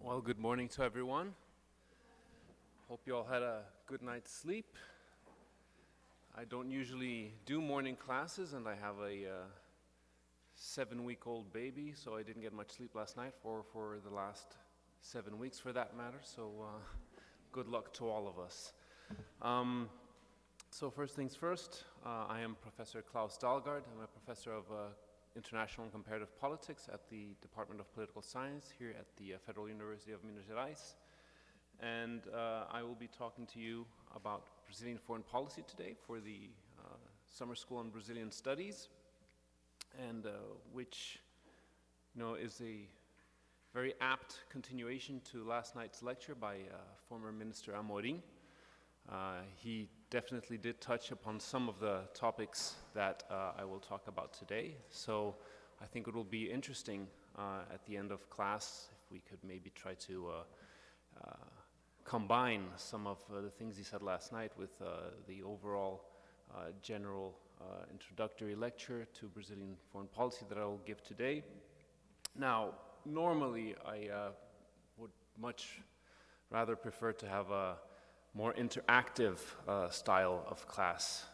Well, good morning to everyone. Hope you all had a good night's sleep. I don't usually do morning classes, and I have a 7-week-old baby, so I didn't get much sleep last night for the last 7 weeks for that matter, so good luck to all of us. So first things first, I am Professor Klaus Dalgaard. I'm a professor of International and Comparative Politics at the Department of Political Science here at the Federal University of Minas Gerais. And I will be talking to you about Brazilian foreign policy today for the Summer School on Brazilian Studies, and which is a very apt continuation to last night's lecture by former Minister Amorim. He definitely did touch upon some of the topics that I will talk about today. So I think it will be interesting at the end of class if we could maybe try to combine some of the things he said last night with the overall general introductory lecture to Brazilian foreign policy that I will give today. Now, normally I would much rather prefer to have a more interactive style of class,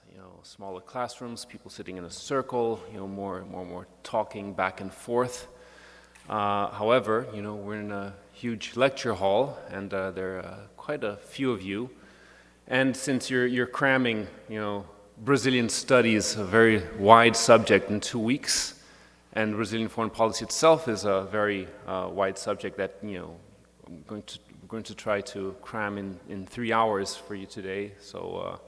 smaller classrooms, people sitting in a circle, more talking back and forth. However, we're in a huge lecture hall, and there are quite a few of you. And since you're cramming, Brazilian studies, a very wide subject, in 2 weeks, and Brazilian foreign policy itself is a very wide subject that I'm going to try to cram in 3 hours for you today. So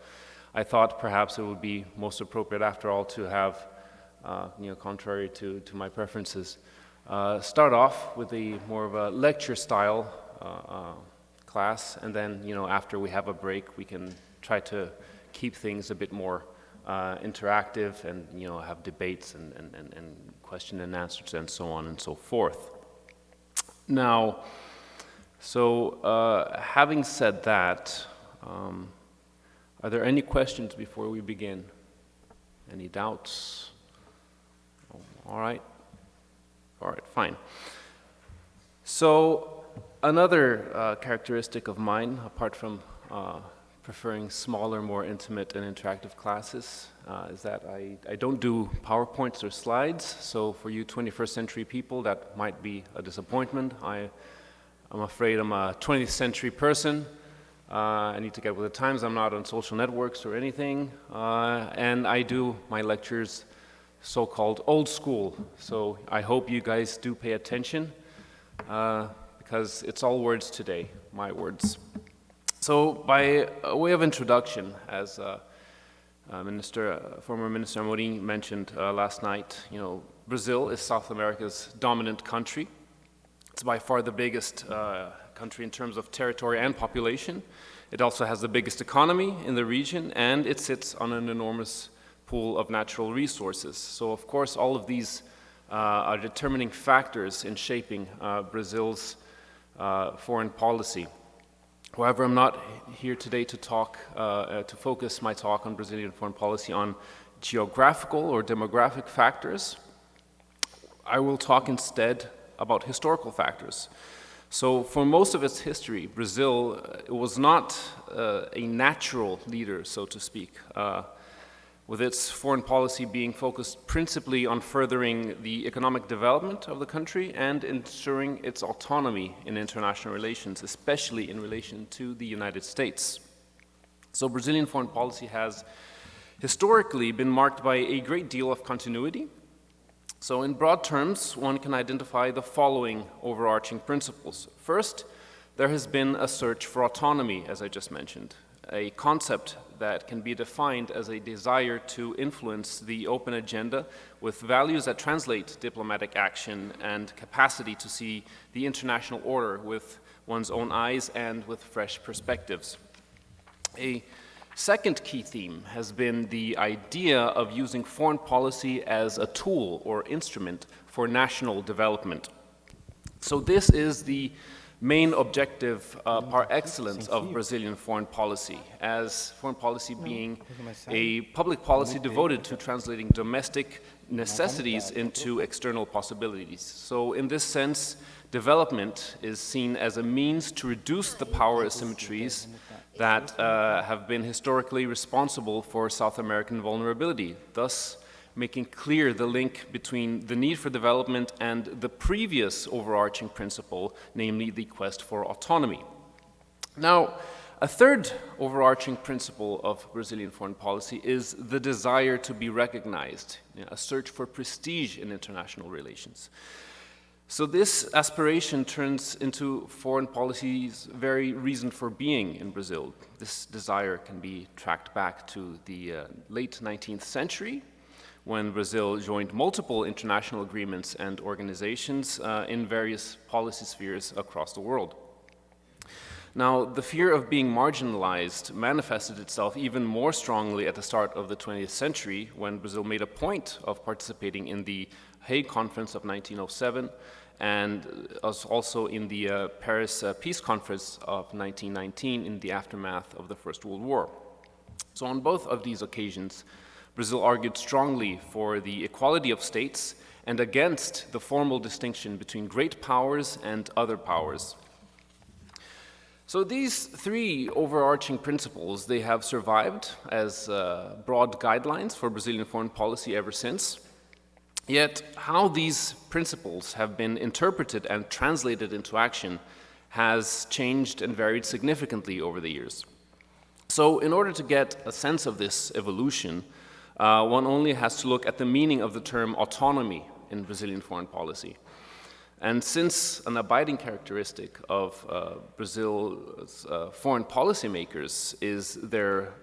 I thought perhaps it would be most appropriate, after all, to have, contrary to my preferences, start off with a more of a lecture style class, and then after we have a break, we can try to keep things a bit more interactive, and have debates and question and answers and so on and so forth. Now, so having said that, are there any questions before we begin? Any doubts? All right, fine. So another characteristic of mine, apart from preferring smaller, more intimate and interactive classes, is that I don't do PowerPoints or slides. So for you 21st century people, that might be a disappointment. I'm afraid I'm a 20th century person. I need to get with the times. I'm not on social networks or anything. And I do my lectures so-called old school. So I hope you guys do pay attention, because it's all words today, my words. So by way of introduction, as former Minister Amorim mentioned last night, Brazil is South America's dominant country. It's by far the biggest country in terms of territory and population. It also has the biggest economy in the region, and it sits on an enormous pool of natural resources. So of course all of these are determining factors in shaping Brazil's foreign policy. However, I'm not here today to focus my talk on Brazilian foreign policy on geographical or demographic factors. I will talk instead about historical factors. So for most of its history, Brazil was not a natural leader, so to speak, with its foreign policy being focused principally on furthering the economic development of the country and ensuring its autonomy in international relations, especially in relation to the United States. So Brazilian foreign policy has historically been marked by a great deal of continuity. So in broad terms, one can identify the following overarching principles. First, there has been a search for autonomy, as I just mentioned, a concept that can be defined as a desire to influence the open agenda with values that translate diplomatic action and capacity to see the international order with one's own eyes and with fresh perspectives. A second key theme has been the idea of using foreign policy as a tool or instrument for national development. So this is the main objective par excellence of Brazilian foreign policy, as foreign policy being a public policy devoted to translating domestic necessities into external possibilities. So in this sense, development is seen as a means to reduce the power asymmetries that have been historically responsible for South American vulnerability, thus making clear the link between the need for development and the previous overarching principle, namely the quest for autonomy. Now, a third overarching principle of Brazilian foreign policy is the desire to be recognized, a search for prestige in international relations. So this aspiration turns into foreign policy's very reason for being in Brazil. This desire can be tracked back to the late 19th century, when Brazil joined multiple international agreements and organizations in various policy spheres across the world. Now, the fear of being marginalized manifested itself even more strongly at the start of the 20th century, when Brazil made a point of participating in the Hague Conference of 1907 and also in the Paris Peace Conference of 1919 in the aftermath of the First World War. So on both of these occasions, Brazil argued strongly for the equality of states and against the formal distinction between great powers and other powers. So these three overarching principles, they have survived as broad guidelines for Brazilian foreign policy ever since. Yet how these principles have been interpreted and translated into action has changed and varied significantly over the years. So in order to get a sense of this evolution, one only has to look at the meaning of the term autonomy in Brazilian foreign policy. And since an abiding characteristic of Brazil's foreign policymakers is their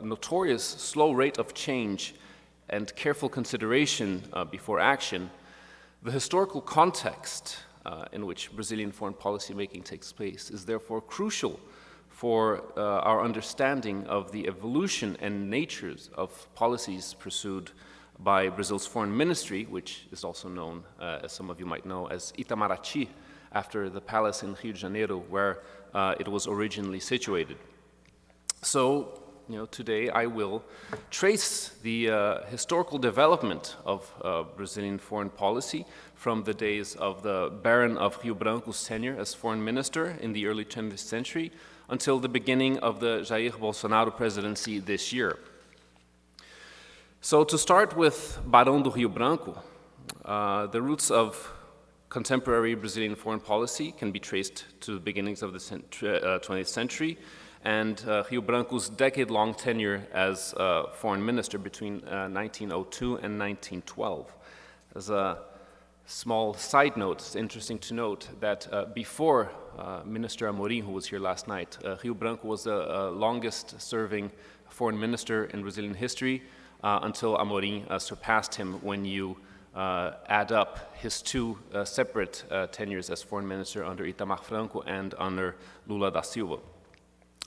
notorious slow rate of change and careful consideration before action, the historical context in which Brazilian foreign policy making takes place is therefore crucial for our understanding of the evolution and natures of policies pursued by Brazil's foreign ministry, which is also known, as some of you might know, as Itamaraty, after the palace in Rio de Janeiro, where it was originally situated. So, today I will trace the historical development of Brazilian foreign policy from the days of the Baron of Rio Branco's tenure as foreign minister in the early 20th century until the beginning of the Jair Bolsonaro presidency this year. So to start with Barão do Rio Branco, the roots of contemporary Brazilian foreign policy can be traced to the beginnings of the 20th century and Rio Branco's decade-long tenure as foreign minister between 1902 and 1912. As a small side note, it's interesting to note that before Minister Amorim, who was here last night, Rio Branco was the longest-serving foreign minister in Brazilian history until Amorim surpassed him when you add up his two separate tenures as foreign minister under Itamar Franco and under Lula da Silva.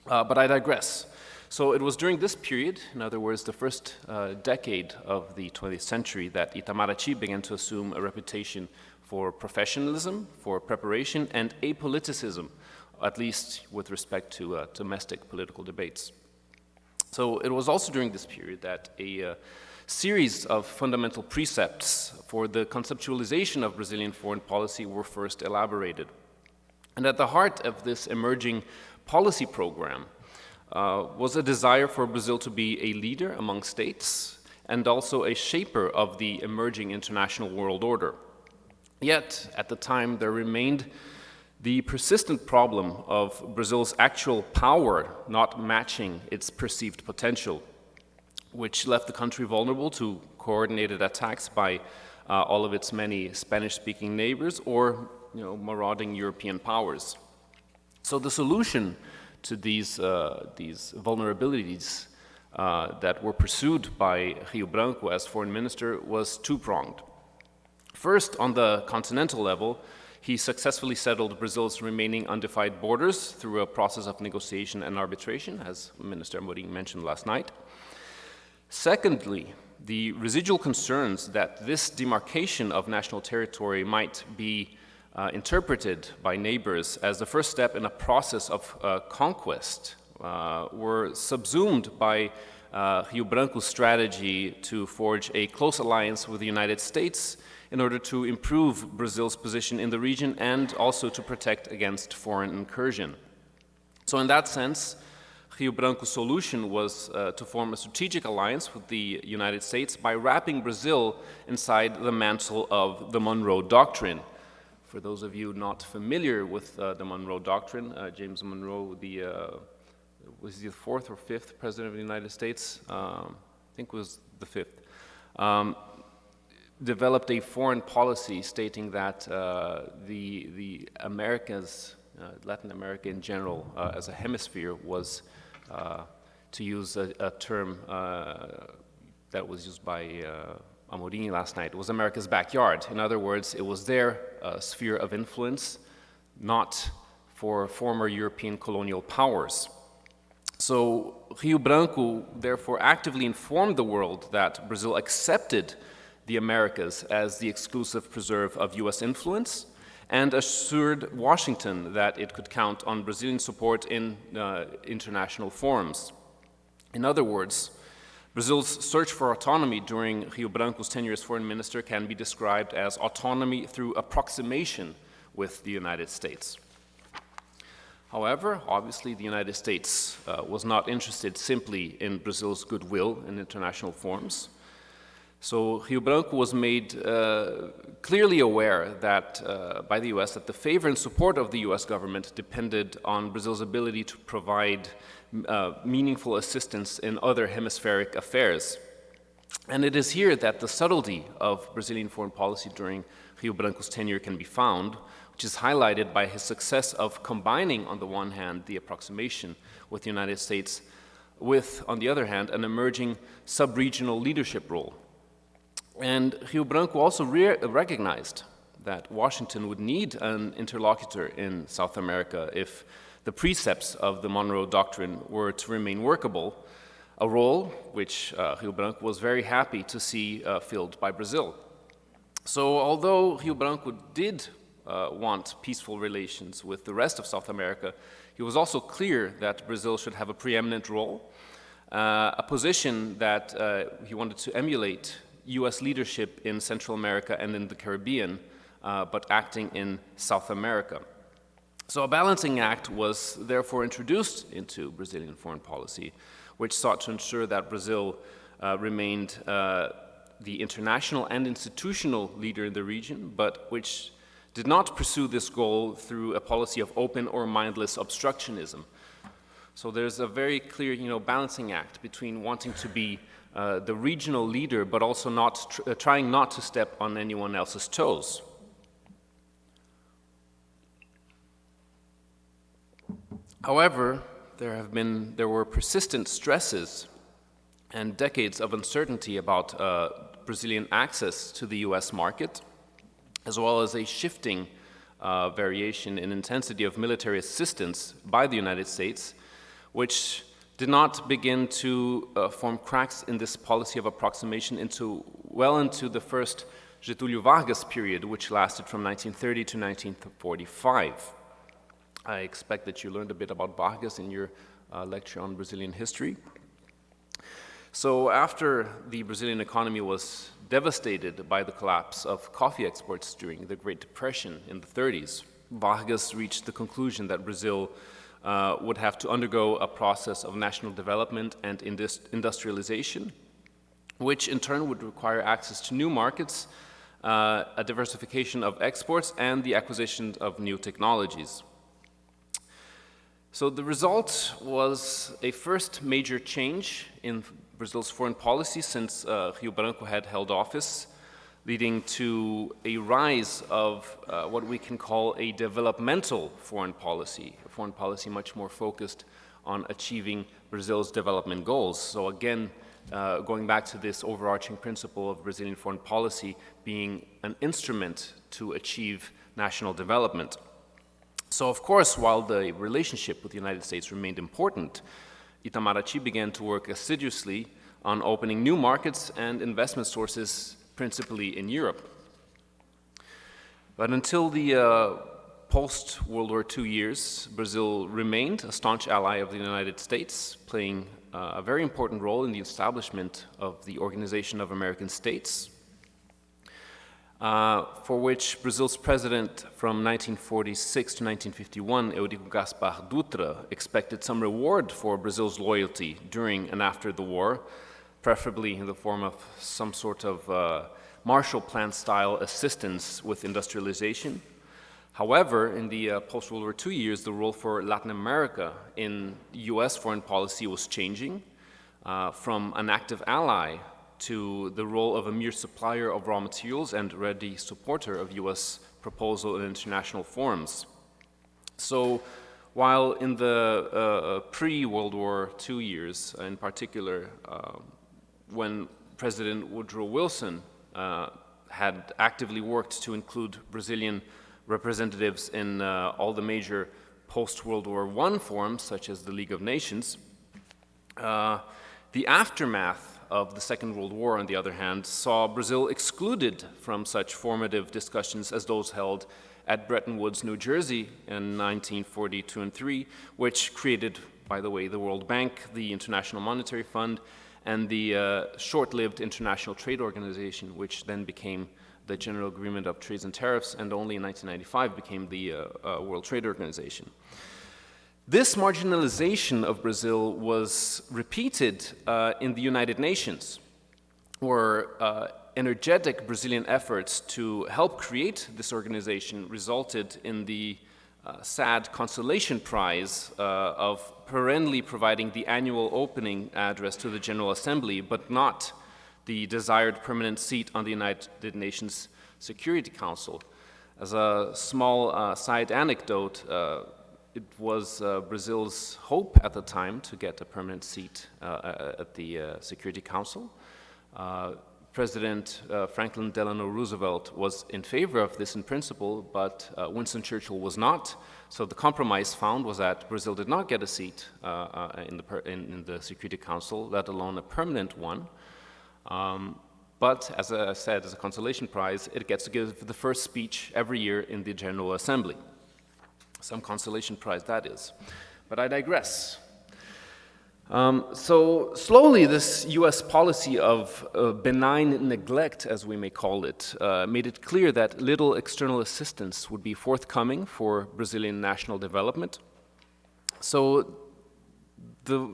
But I digress. So it was during this period, in other words, the first decade of the 20th century, that Itamaraty began to assume a reputation for professionalism, for preparation, and apoliticism, at least with respect to domestic political debates. So it was also during this period that a series of fundamental precepts for the conceptualization of Brazilian foreign policy were first elaborated. And at the heart of this emerging policy program was a desire for Brazil to be a leader among states and also a shaper of the emerging international world order. Yet, at the time, there remained the persistent problem of Brazil's actual power not matching its perceived potential, which left the country vulnerable to coordinated attacks by all of its many Spanish-speaking neighbors or marauding European powers. So the solution to these vulnerabilities that were pursued by Rio Branco as foreign minister was two-pronged. First, on the continental level, he successfully settled Brazil's remaining undefined borders through a process of negotiation and arbitration, as Minister Amorim mentioned last night. Secondly, the residual concerns that this demarcation of national territory might be interpreted by neighbors as the first step in a process of conquest were subsumed by Rio Branco's strategy to forge a close alliance with the United States in order to improve Brazil's position in the region and also to protect against foreign incursion. So in that sense, Rio Branco's solution was to form a strategic alliance with the United States by wrapping Brazil inside the mantle of the Monroe Doctrine. For those of you not familiar with the Monroe Doctrine, James Monroe, was he the fourth or fifth president of the United States? I think it was the fifth. Developed a foreign policy stating that the Americas, Latin America in general, as a hemisphere, was, to use a term that was used by Amorini last night, was America's backyard. In other words, it was their sphere of influence, not for former European colonial powers. So Rio Branco therefore actively informed the world that Brazil accepted the Americas as the exclusive preserve of US influence and assured Washington that it could count on Brazilian support in international forums. In other words, Brazil's search for autonomy during Rio Branco's tenure as foreign minister can be described as autonomy through approximation with the United States. However, obviously the United States was not interested simply in Brazil's goodwill in international forums. So Rio Branco was made clearly aware that, by the US, that the favor and support of the US government depended on Brazil's ability to provide meaningful assistance in other hemispheric affairs. And it is here that the subtlety of Brazilian foreign policy during Rio Branco's tenure can be found, which is highlighted by his success of combining, on the one hand, the approximation with the United States with, on the other hand, an emerging sub-regional leadership role. And Rio Branco also recognized that Washington would need an interlocutor in South America if the precepts of the Monroe Doctrine were to remain workable, a role which Rio Branco was very happy to see filled by Brazil. So although Rio Branco did want peaceful relations with the rest of South America, he was also clear that Brazil should have a preeminent role, a position that he wanted to emulate US leadership in Central America and in the Caribbean, but acting in South America. So a balancing act was therefore introduced into Brazilian foreign policy, which sought to ensure that Brazil remained the international and institutional leader in the region, but which did not pursue this goal through a policy of open or mindless obstructionism. So there's a very clear, balancing act between wanting to be the regional leader, but also not trying not to step on anyone else's toes. However, there were persistent stresses and decades of uncertainty about Brazilian access to the US market, as well as a shifting variation in intensity of military assistance by the United States, which did not begin to form cracks in this policy of approximation well into the first Getúlio Vargas period, which lasted from 1930 to 1945. I expect that you learned a bit about Vargas in your lecture on Brazilian history. So after the Brazilian economy was devastated by the collapse of coffee exports during the Great Depression in the 30s, Vargas reached the conclusion that Brazil would have to undergo a process of national development and industrialization, which in turn would require access to new markets, a diversification of exports, and the acquisition of new technologies. So the result was a first major change in Brazil's foreign policy since Rio Branco had held office, leading to a rise of what we can call a developmental foreign policy, a foreign policy much more focused on achieving Brazil's development goals. So again, going back to this overarching principle of Brazilian foreign policy being an instrument to achieve national development. So of course, while the relationship with the United States remained important, Itamaraty began to work assiduously on opening new markets and investment sources, principally in Europe. But until the post-World War II years, Brazil remained a staunch ally of the United States, playing a very important role in the establishment of the Organization of American States, for which Brazil's president from 1946 to 1951, Eurico Gaspar Dutra, expected some reward for Brazil's loyalty during and after the war, preferably in the form of some sort of Marshall Plan-style assistance with industrialization. However, in the post-World War II years, the role for Latin America in US foreign policy was changing from an active ally to the role of a mere supplier of raw materials and ready supporter of US proposal in international forums. So while in the pre-World War II years, in particular, when President Woodrow Wilson had actively worked to include Brazilian representatives in all the major post-World War I forums, such as the League of Nations, the aftermath of the Second World War, on the other hand, saw Brazil excluded from such formative discussions as those held at Bretton Woods, New Jersey in 1942 and 3, which created, by the way, the World Bank, the International Monetary Fund, and the short-lived International Trade Organization, which then became the General Agreement of Trades and Tariffs, and only in 1995 became the World Trade Organization. This marginalization of Brazil was repeated in the United Nations, where energetic Brazilian efforts to help create this organization resulted in the sad consolation prize of perennially providing the annual opening address to the General Assembly, but not the desired permanent seat on the United Nations Security Council. As a small side anecdote, it was Brazil's hope at the time to get a permanent seat at the Security Council. President Franklin Delano Roosevelt was in favor of this in principle, but Winston Churchill was not. So the compromise found was that Brazil did not get a seat in the Security Council, let alone a permanent one. But as I said, as a consolation prize, it gets to give the first speech every year in the General Assembly. Some consolation prize that is. But I digress. So slowly this US policy of benign neglect, as we may call it, made it clear that little external assistance would be forthcoming for Brazilian national development. So the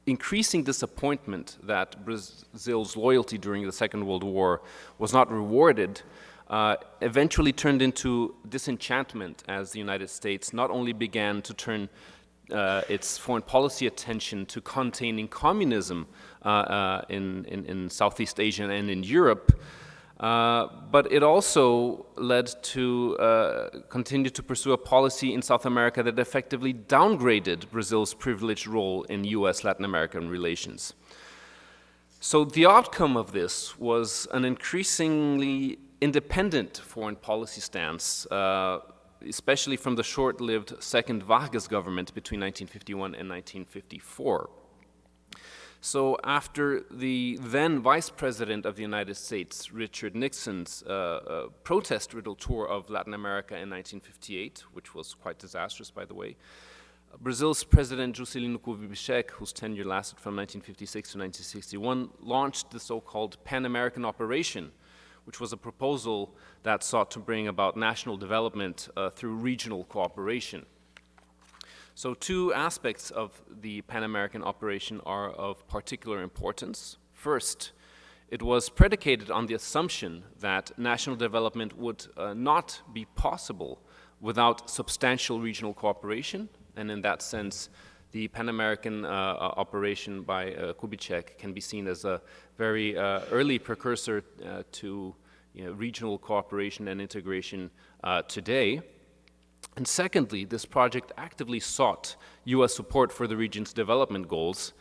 increasing disappointment that Brazil's loyalty during the Second World War was not rewarded eventually turned into disenchantment as the United States not only began to turn its foreign policy attention to containing communism in Southeast Asia and in Europe, but it also led to continue to pursue a policy in South America that effectively downgraded Brazil's privileged role in US-Latin American relations. So the outcome of this was an increasingly independent foreign policy stance, especially from the short-lived second Vargas government between 1951 and 1954. So after the then Vice President of the United States, Richard Nixon's protest-riddled tour of Latin America in 1958, which was quite disastrous, by the way, Brazil's President Juscelino Kubitschek, whose tenure lasted from 1956 to 1961, launched the so-called Pan-American Operation, which was a proposal that sought to bring about national development through regional cooperation. So two aspects of the Pan-American operation are of particular importance. First, it was predicated on the assumption that national development would not be possible without substantial regional cooperation, and in that sense, the Pan-American operation by Kubitschek can be seen as a very early precursor to regional cooperation and integration today. And secondly, this project actively sought US support for the region's development goals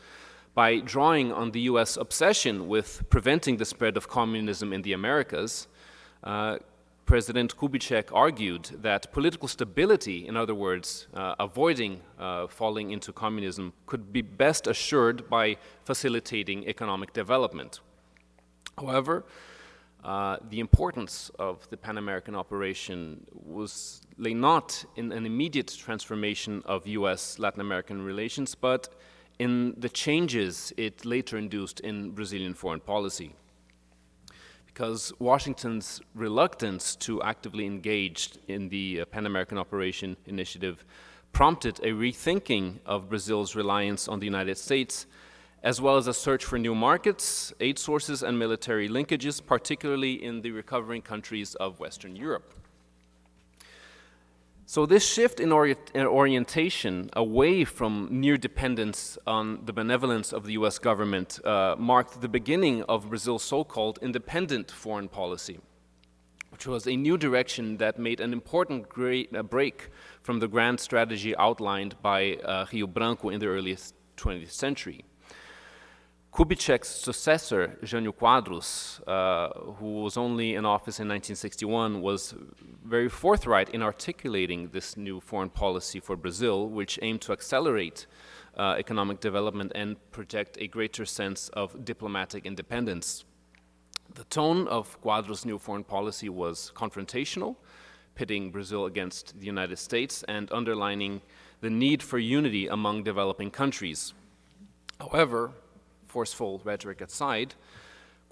by drawing on the US obsession with preventing the spread of communism in the Americas. President Kubitschek argued that political stability, in other words, avoiding falling into communism, could be best assured by facilitating economic development. However, the importance of the Pan-American operation lay not in an immediate transformation of US-Latin American relations, but in the changes it later induced in Brazilian foreign policy. Because Washington's reluctance to actively engage in the Pan-American Operation initiative prompted a rethinking of Brazil's reliance on the United States, as well as a search for new markets, aid sources, and military linkages, particularly in the recovering countries of Western Europe. So this shift in orientation away from near dependence on the benevolence of the US government marked the beginning of Brazil's so-called independent foreign policy, which was a new direction that made an important break from the grand strategy outlined by Rio Branco in the early 20th century. Kubitschek's successor, Jânio Quadros, who was only in office in 1961, was very forthright in articulating this new foreign policy for Brazil, which aimed to accelerate economic development and project a greater sense of diplomatic independence. The tone of Quadros' new foreign policy was confrontational, pitting Brazil against the United States and underlining the need for unity among developing countries. However, forceful rhetoric aside,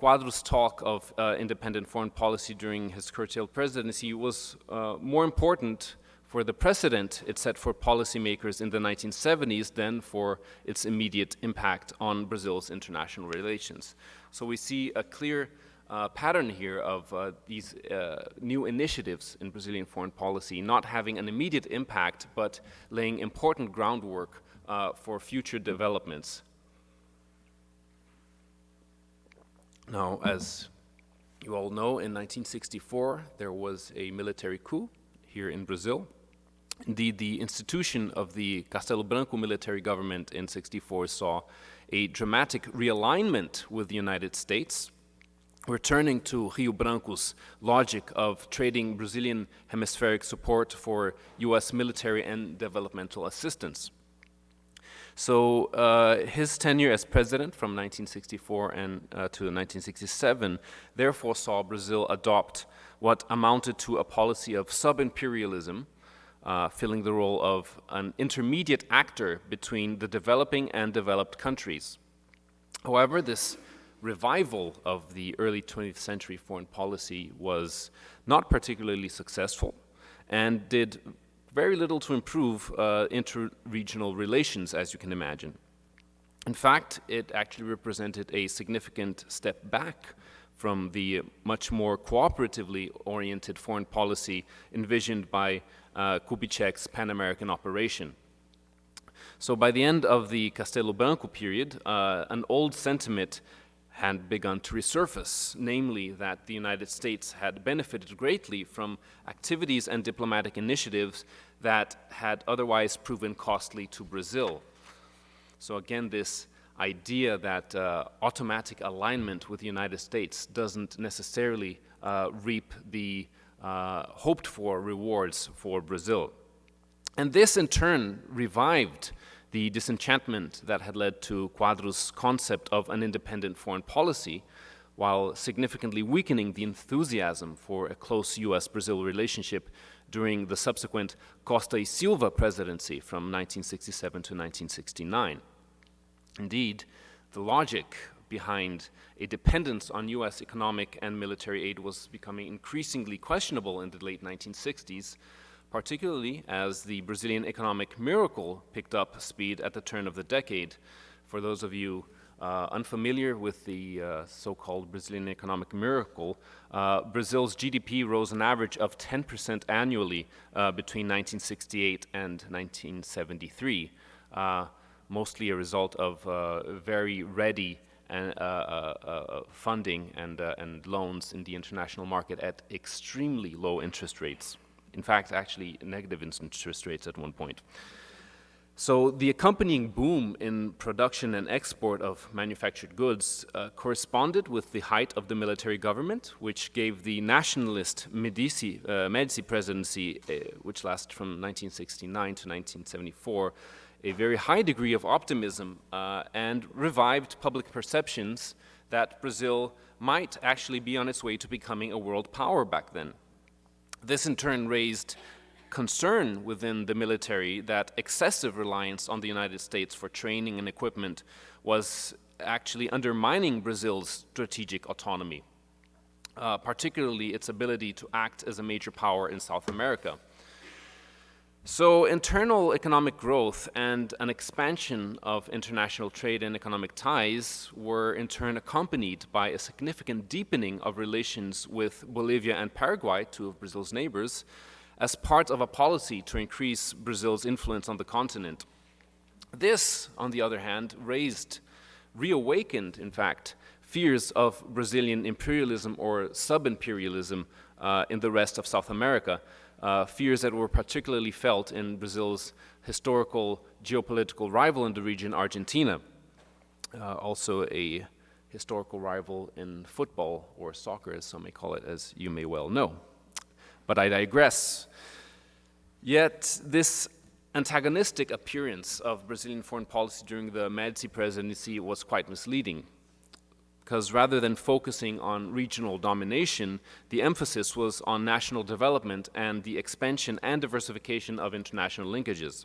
Quadros' talk of independent foreign policy during his curtailed presidency was more important for the precedent it set for policymakers in the 1970s than for its immediate impact on Brazil's international relations. So we see a clear pattern here of these new initiatives in Brazilian foreign policy not having an immediate impact, but laying important groundwork for future developments. Now, as you all know, in 1964, there was a military coup here in Brazil. Indeed, the institution of the Castelo Branco military government in 1964 saw a dramatic realignment with the United States, returning to Rio Branco's logic of trading Brazilian hemispheric support for US military and developmental assistance. So his tenure as president from 1964 to 1967 therefore saw Brazil adopt what amounted to a policy of sub-imperialism, filling the role of an intermediate actor between the developing and developed countries. However, this revival of the early 20th century foreign policy was not particularly successful and did very little to improve inter-regional relations, as you can imagine. In fact, it actually represented a significant step back from the much more cooperatively oriented foreign policy envisioned by Kubitschek's Pan-American operation. So by the end of the Castelo Branco period, an old sentiment had begun to resurface, namely that the United States had benefited greatly from activities and diplomatic initiatives that had otherwise proven costly to Brazil. So again, this idea that automatic alignment with the United States doesn't necessarily reap the hoped-for rewards for Brazil. And this, in turn, revived the disenchantment that had led to Quadros' concept of an independent foreign policy, while significantly weakening the enthusiasm for a close US-Brazil relationship during the subsequent Costa y Silva presidency from 1967 to 1969. Indeed, the logic behind a dependence on US economic and military aid was becoming increasingly questionable in the late 1960s, particularly as the Brazilian economic miracle picked up speed at the turn of the decade. For those of you unfamiliar with the so-called Brazilian economic miracle, Brazil's GDP rose an average of 10% annually between 1968 and 1973, mostly a result of very ready funding and loans in the international market at extremely low interest rates. In fact, actually negative interest rates at one point. So the accompanying boom in production and export of manufactured goods corresponded with the height of the military government, which gave the nationalist Medici presidency, which lasted from 1969 to 1974, a very high degree of optimism and revived public perceptions that Brazil might actually be on its way to becoming a world power back then. This in turn raised concern within the military that excessive reliance on the United States for training and equipment was actually undermining Brazil's strategic autonomy, particularly its ability to act as a major power in South America. So internal economic growth and an expansion of international trade and economic ties were in turn accompanied by a significant deepening of relations with Bolivia and Paraguay, two of Brazil's neighbors, as part of a policy to increase Brazil's influence on the continent. This, on the other hand, reawakened, in fact, fears of Brazilian imperialism or sub-imperialism in the rest of South America, fears that were particularly felt in Brazil's historical geopolitical rival in the region, Argentina, also a historical rival in football or soccer, as some may call it, as you may well know. But I digress. Yet this antagonistic appearance of Brazilian foreign policy during the Médici presidency was quite misleading, because rather than focusing on regional domination, the emphasis was on national development and the expansion and diversification of international linkages.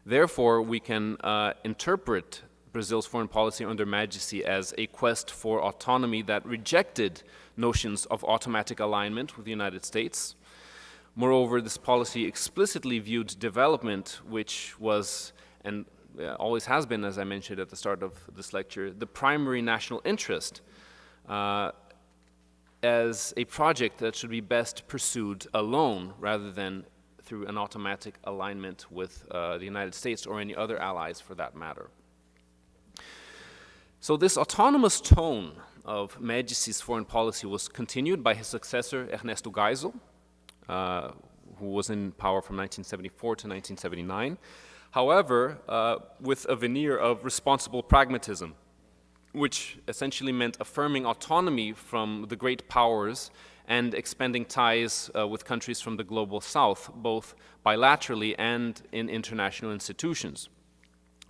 Therefore, we can interpret Brazil's foreign policy under Médici as a quest for autonomy that rejected notions of automatic alignment with the United States. Moreover, this policy explicitly viewed development, which was, and always has been, as I mentioned at the start of this lecture, the primary national interest as a project that should be best pursued alone rather than through an automatic alignment with the United States or any other allies for that matter. So this autonomous tone of Médici's foreign policy was continued by his successor, Ernesto Geisel, who was in power from 1974 to 1979. However, with a veneer of responsible pragmatism, which essentially meant affirming autonomy from the great powers and expanding ties with countries from the global south, both bilaterally and in international institutions,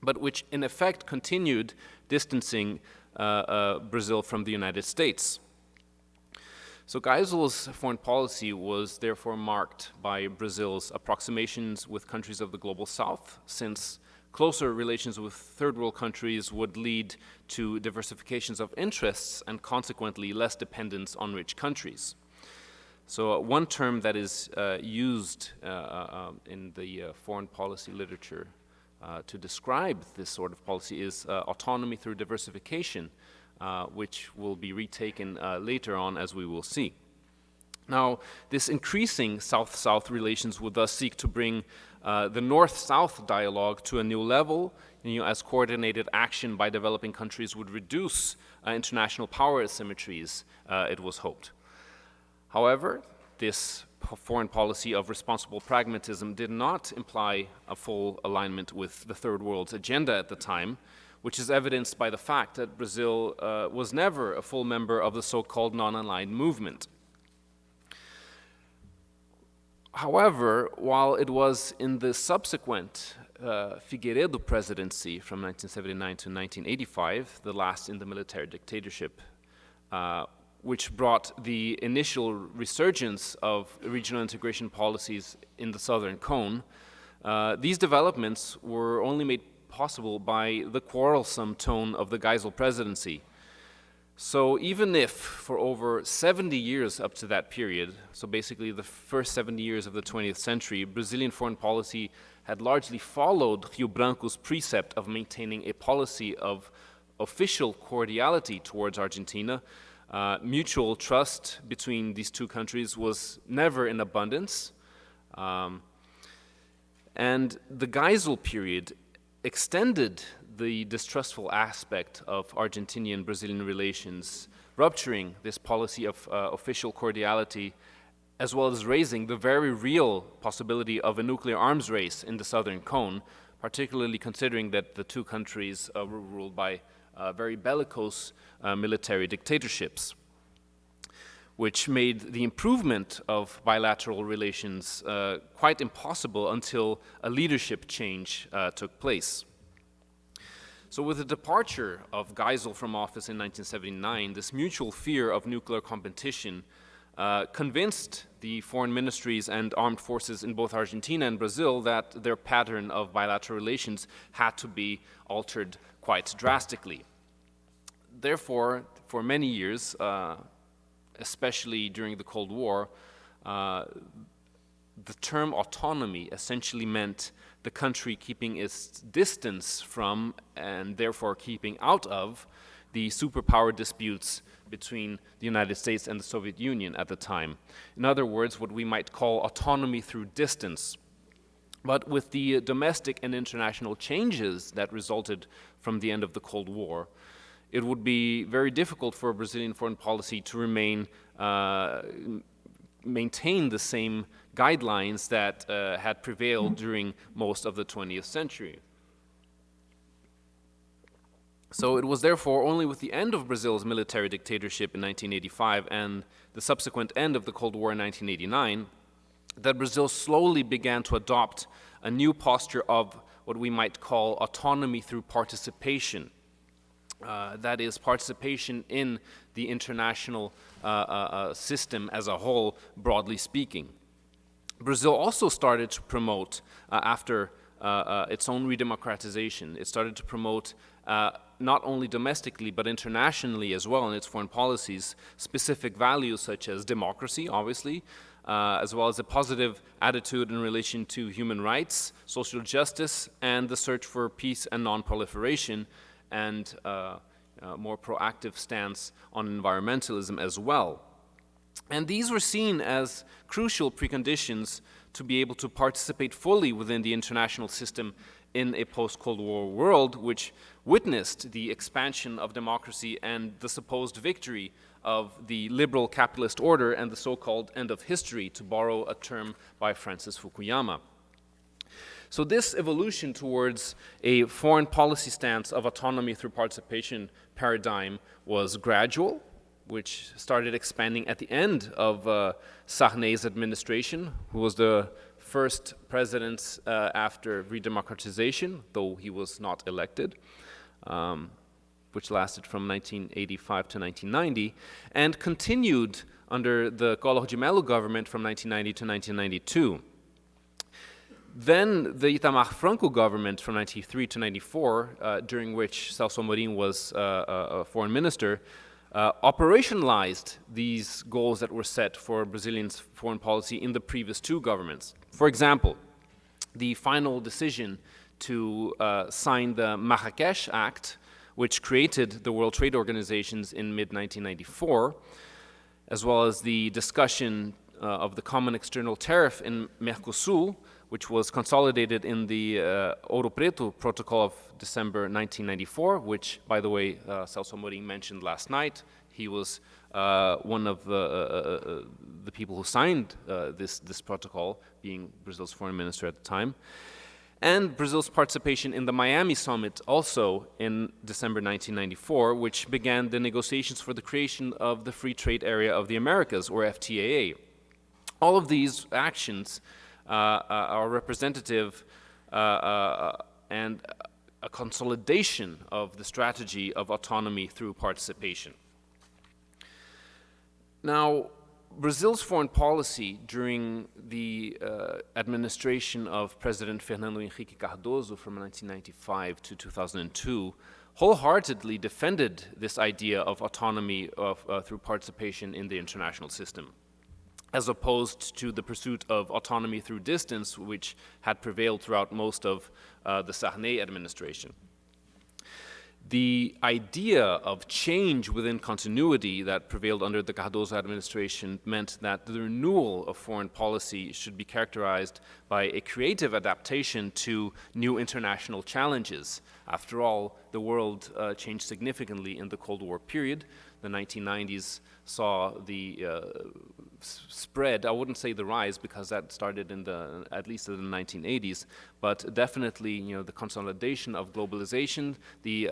but which in effect continued distancing Brazil from the United States. So Geisel's foreign policy was therefore marked by Brazil's approximations with countries of the global south, since closer relations with third world countries would lead to diversifications of interests and consequently less dependence on rich countries. So one term that is used in the foreign policy literature to describe this sort of policy is autonomy through diversification, which will be retaken later on, as we will see. Now, this increasing South-South relations would thus seek to bring the North-South dialogue to a new level, as coordinated action by developing countries would reduce international power asymmetries, it was hoped. However, this foreign policy of responsible pragmatism did not imply a full alignment with the Third World's agenda at the time, which is evidenced by the fact that Brazil was never a full member of the so-called non-aligned movement. However, while it was in the subsequent Figueiredo presidency from 1979 to 1985, the last in the military dictatorship, which brought the initial resurgence of regional integration policies in the Southern Cone, these developments were only made possible by the quarrelsome tone of the Geisel presidency. So even if for over 70 years up to that period, so basically the first 70 years of the 20th century, Brazilian foreign policy had largely followed Rio Branco's precept of maintaining a policy of official cordiality towards Argentina, mutual trust between these two countries was never in abundance. And the Geisel period extended the distrustful aspect of Argentinian-Brazilian relations, rupturing this policy of official cordiality, as well as raising the very real possibility of a nuclear arms race in the Southern Cone, particularly considering that the two countries were ruled by very bellicose military dictatorships, which made the improvement of bilateral relations quite impossible until a leadership change took place. So with the departure of Geisel from office in 1979, this mutual fear of nuclear competition convinced the foreign ministries and armed forces in both Argentina and Brazil that their pattern of bilateral relations had to be altered quite drastically. Therefore, for many years, especially during the Cold War, the term autonomy essentially meant the country keeping its distance from, and therefore keeping out of, the superpower disputes between the United States and the Soviet Union at the time. In other words, what we might call autonomy through distance. But with the domestic and international changes that resulted from the end of the Cold War, it would be very difficult for Brazilian foreign policy to maintain the same guidelines that had prevailed during most of the 20th century. So it was therefore only with the end of Brazil's military dictatorship in 1985 and the subsequent end of the Cold War in 1989 that Brazil slowly began to adopt a new posture of what we might call autonomy through participation. That is, participation in the international system as a whole, broadly speaking. Brazil also started to promote, after its own redemocratization, it started to promote not only domestically but internationally as well in its foreign policies, specific values such as democracy, obviously, as well as a positive attitude in relation to human rights, social justice, and the search for peace and non-proliferation, and more proactive stance on environmentalism as well. And these were seen as crucial preconditions to be able to participate fully within the international system in a post-Cold War world, which witnessed the expansion of democracy and the supposed victory of the liberal capitalist order and the so-called end of history, to borrow a term by Francis Fukuyama. So this evolution towards a foreign policy stance of autonomy through participation paradigm was gradual, which started expanding at the end of Sarney's administration, who was the first president after redemocratization, though he was not elected, which lasted from 1985 to 1990, and continued under the Collor de Mello government from 1990 to 1992. Then the Itamar Franco government from 1993 to 1994, during which Celso Amorim was a foreign minister, operationalized these goals that were set for Brazilian foreign policy in the previous two governments. For example, the final decision to sign the Marrakesh Act, which created the World Trade Organizations in mid-1994, as well as the discussion of the common external tariff in Mercosul, which was consolidated in the Ouro Preto Protocol of December 1994, which, by the way, Celso Amorim mentioned last night. He was one of the people who signed this protocol, being Brazil's foreign minister at the time. And Brazil's participation in the Miami summit also in December 1994, which began the negotiations for the creation of the Free Trade Area of the Americas, or FTAA. All of these actions are representative and a consolidation of the strategy of autonomy through participation. Now, Brazil's foreign policy during the administration of President Fernando Henrique Cardoso from 1995 to 2002 wholeheartedly defended this idea of autonomy through participation in the international system, as opposed to the pursuit of autonomy through distance, which had prevailed throughout most of the Sarney administration. The idea of change within continuity that prevailed under the Cardoso administration meant that the renewal of foreign policy should be characterized by a creative adaptation to new international challenges. After all, the world changed significantly in the Cold War period. The 1990s saw the spread, I wouldn't say the rise because that started at least in the 1980s, but definitely the consolidation of globalization, the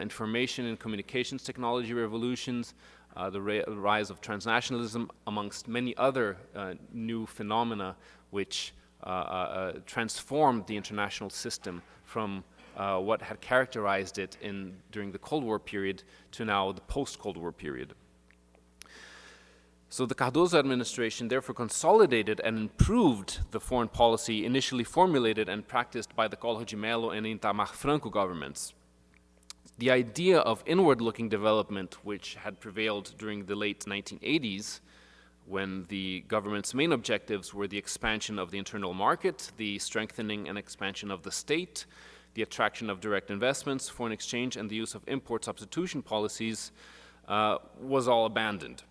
information and communications technology revolutions, the rise of transnationalism, amongst many other new phenomena which transformed the international system from what had characterized it during the Cold War period to now the post-Cold War period. So the Cardoso administration therefore consolidated and improved the foreign policy initially formulated and practiced by the Collor de Mello and Itamar Franco governments. The idea of inward-looking development, which had prevailed during the late 1980s, when the government's main objectives were the expansion of the internal market, the strengthening and expansion of the state, the attraction of direct investments, foreign exchange, and the use of import substitution policies, was all abandoned.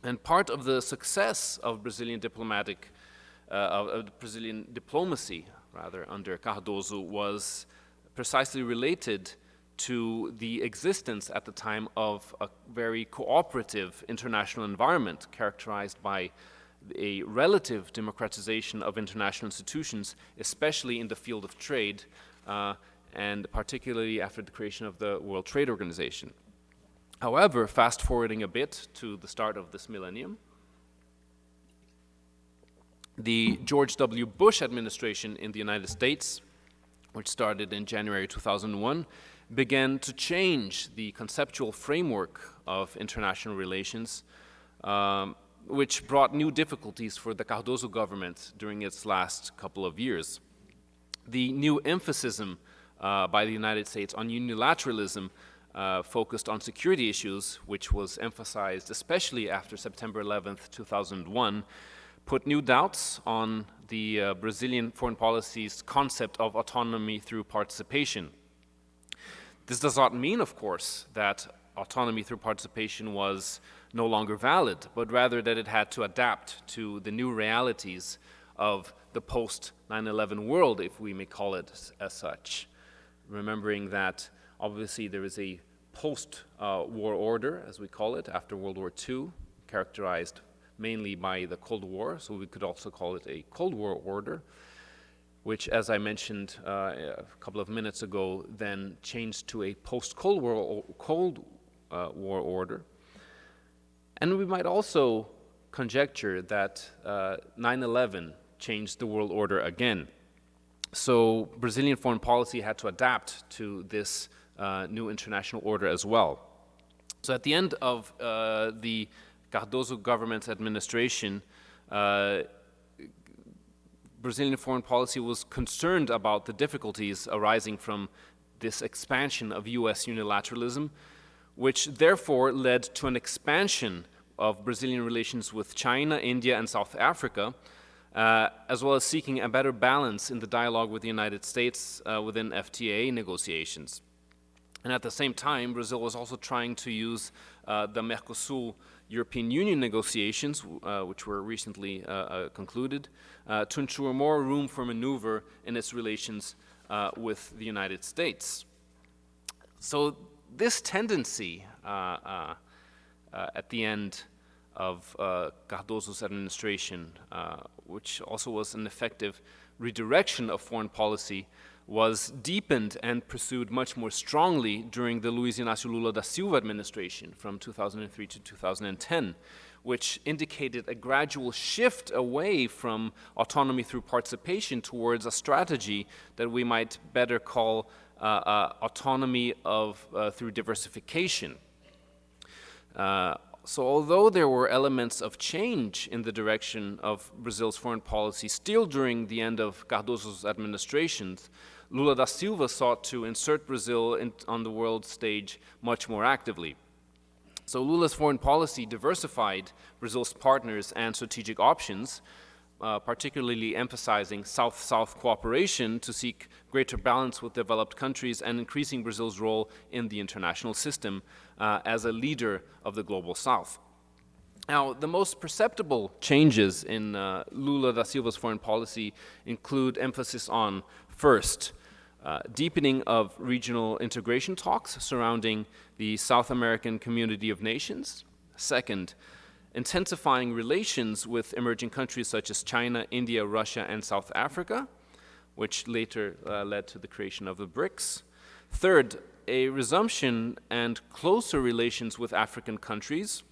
And part of the success of Brazilian diplomacy, under Cardoso was precisely related to the existence at the time of a very cooperative international environment characterized by a relative democratization of international institutions, especially in the field of trade, and particularly after the creation of the World Trade Organization. However, fast forwarding a bit to the start of this millennium, the George W. Bush administration in the United States, which started in January 2001, began to change the conceptual framework of international relations, which brought new difficulties for the Cardoso government during its last couple of years. The new emphasis by the United States on unilateralism focused on security issues, which was emphasized especially after September 11th, 2001, put new doubts on the Brazilian foreign policy's concept of autonomy through participation. This does not mean, of course, that autonomy through participation was no longer valid, but rather that it had to adapt to the new realities of the post-9/11 world, if we may call it as such. Remembering that obviously there is a post-war order, as we call it, after World War II, characterized mainly by the Cold War, so we could also call it a Cold War order, which, as I mentioned a couple of minutes ago, then changed to a post-Cold War order. And we might also conjecture that 9/11 changed the world order again. So Brazilian foreign policy had to adapt to this new international order as well. So at the end of the Cardoso government's administration, Brazilian foreign policy was concerned about the difficulties arising from this expansion of US unilateralism, which therefore led to an expansion of Brazilian relations with China, India, and South Africa, as well as seeking a better balance in the dialogue with the United States within FTA negotiations. And at the same time, Brazil was also trying to use the Mercosul-European Union negotiations, which were recently concluded, to ensure more room for maneuver in its relations with the United States. So this tendency at the end of Cardoso's administration, which also was an effective redirection of foreign policy, was deepened and pursued much more strongly during the Luiz Inácio Lula da Silva administration from 2003 to 2010, which indicated a gradual shift away from autonomy through participation towards a strategy that we might better call autonomy through diversification. So although there were elements of change in the direction of Brazil's foreign policy still during the end of Cardoso's administrations, Lula da Silva sought to insert Brazil on the world stage much more actively. So Lula's foreign policy diversified Brazil's partners and strategic options, particularly emphasizing South-South cooperation to seek greater balance with developed countries and increasing Brazil's role in the international system as a leader of the global South. Now, the most perceptible changes in Lula da Silva's foreign policy include emphasis on, first, deepening of regional integration talks surrounding the South American Community of Nations. Second, intensifying relations with emerging countries such as China, India, Russia, and South Africa, which later led to the creation of the BRICS. Third, a resumption and closer relations with African countries,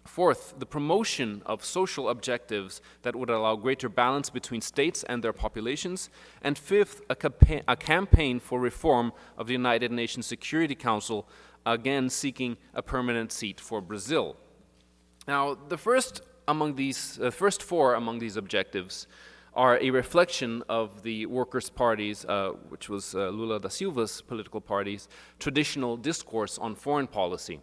Fourth, the promotion of social objectives that would allow greater balance between states and their populations. And fifth, a campaign for reform of the United Nations Security Council, again seeking a permanent seat for Brazil. Now, the first four among these objectives are a reflection of the Workers' Party's, which was Lula da Silva's political party's, traditional discourse on foreign policy,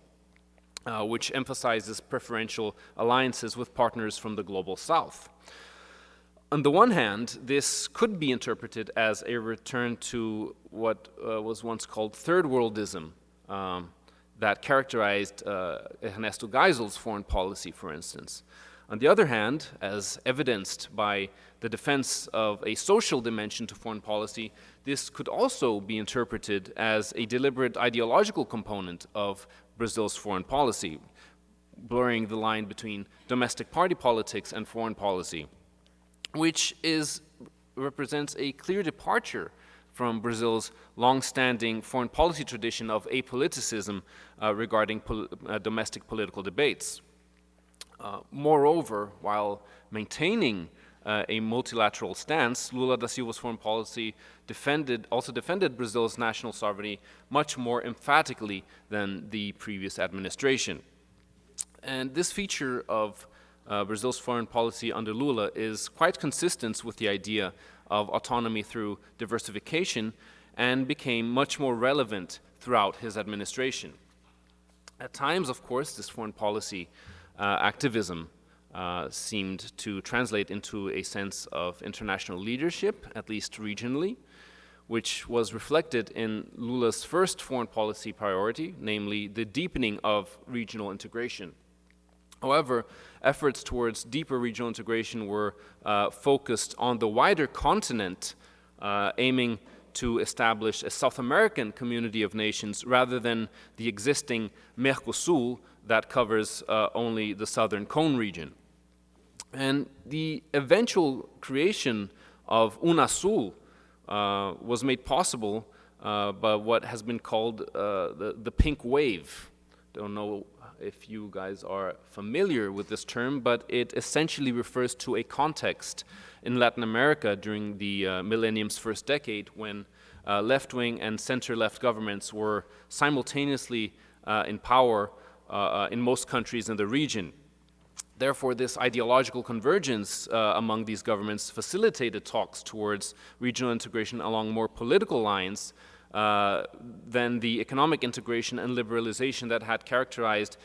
which emphasizes preferential alliances with partners from the global south. On the one hand, this could be interpreted as a return to what was once called third worldism, that characterized Ernesto Geisel's foreign policy, for instance. On the other hand, as evidenced by the defense of a social dimension to foreign policy, this could also be interpreted as a deliberate ideological component of Brazil's foreign policy, blurring the line between domestic party politics and foreign policy, which represents a clear departure from Brazil's long-standing foreign policy tradition of apoliticism regarding domestic political debates. Moreover, while maintaining a multilateral stance, Lula da Silva's foreign policy also defended Brazil's national sovereignty much more emphatically than the previous administration. And this feature of Brazil's foreign policy under Lula is quite consistent with the idea of autonomy through diversification and became much more relevant throughout his administration. At times, of course, this foreign policy activism seemed to translate into a sense of international leadership, at least regionally, which was reflected in Lula's first foreign policy priority, namely the deepening of regional integration. However, efforts towards deeper regional integration were focused on the wider continent, aiming to establish a South American community of nations rather than the existing Mercosul that covers only the southern cone region. And the eventual creation of UNASUL was made possible by what has been called the pink wave. Don't know if you guys are familiar with this term, but it essentially refers to a context in Latin America during the millennium's first decade when left-wing and center-left governments were simultaneously in power in most countries in the region. Therefore, this ideological convergence among these governments facilitated talks towards regional integration along more political lines than the economic integration and liberalization that had characterized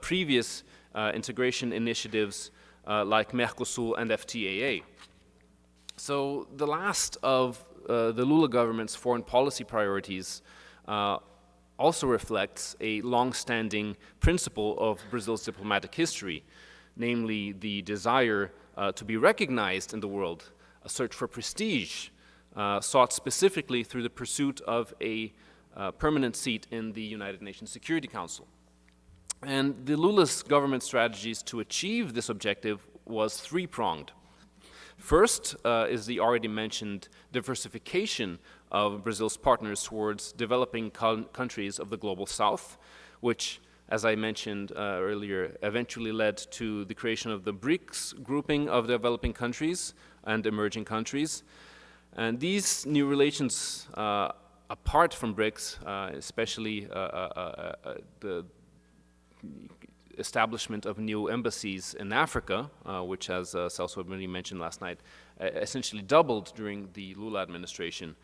previous integration initiatives like Mercosul and FTAA. So the last of the Lula government's foreign policy priorities also reflects a long-standing principle of Brazil's diplomatic history, namely the desire to be recognized in the world, a search for prestige, sought specifically through the pursuit of a permanent seat in the United Nations Security Council. And the Lula's government strategies to achieve this objective was three-pronged. First is the already mentioned diversification of Brazil's partners towards developing countries of the global south, which, as I mentioned earlier, eventually led to the creation of the BRICS grouping of developing countries and emerging countries. And these new relations, apart from BRICS, especially the establishment of new embassies in Africa, which, as Celso mentioned last night, essentially doubled during the Lula administration,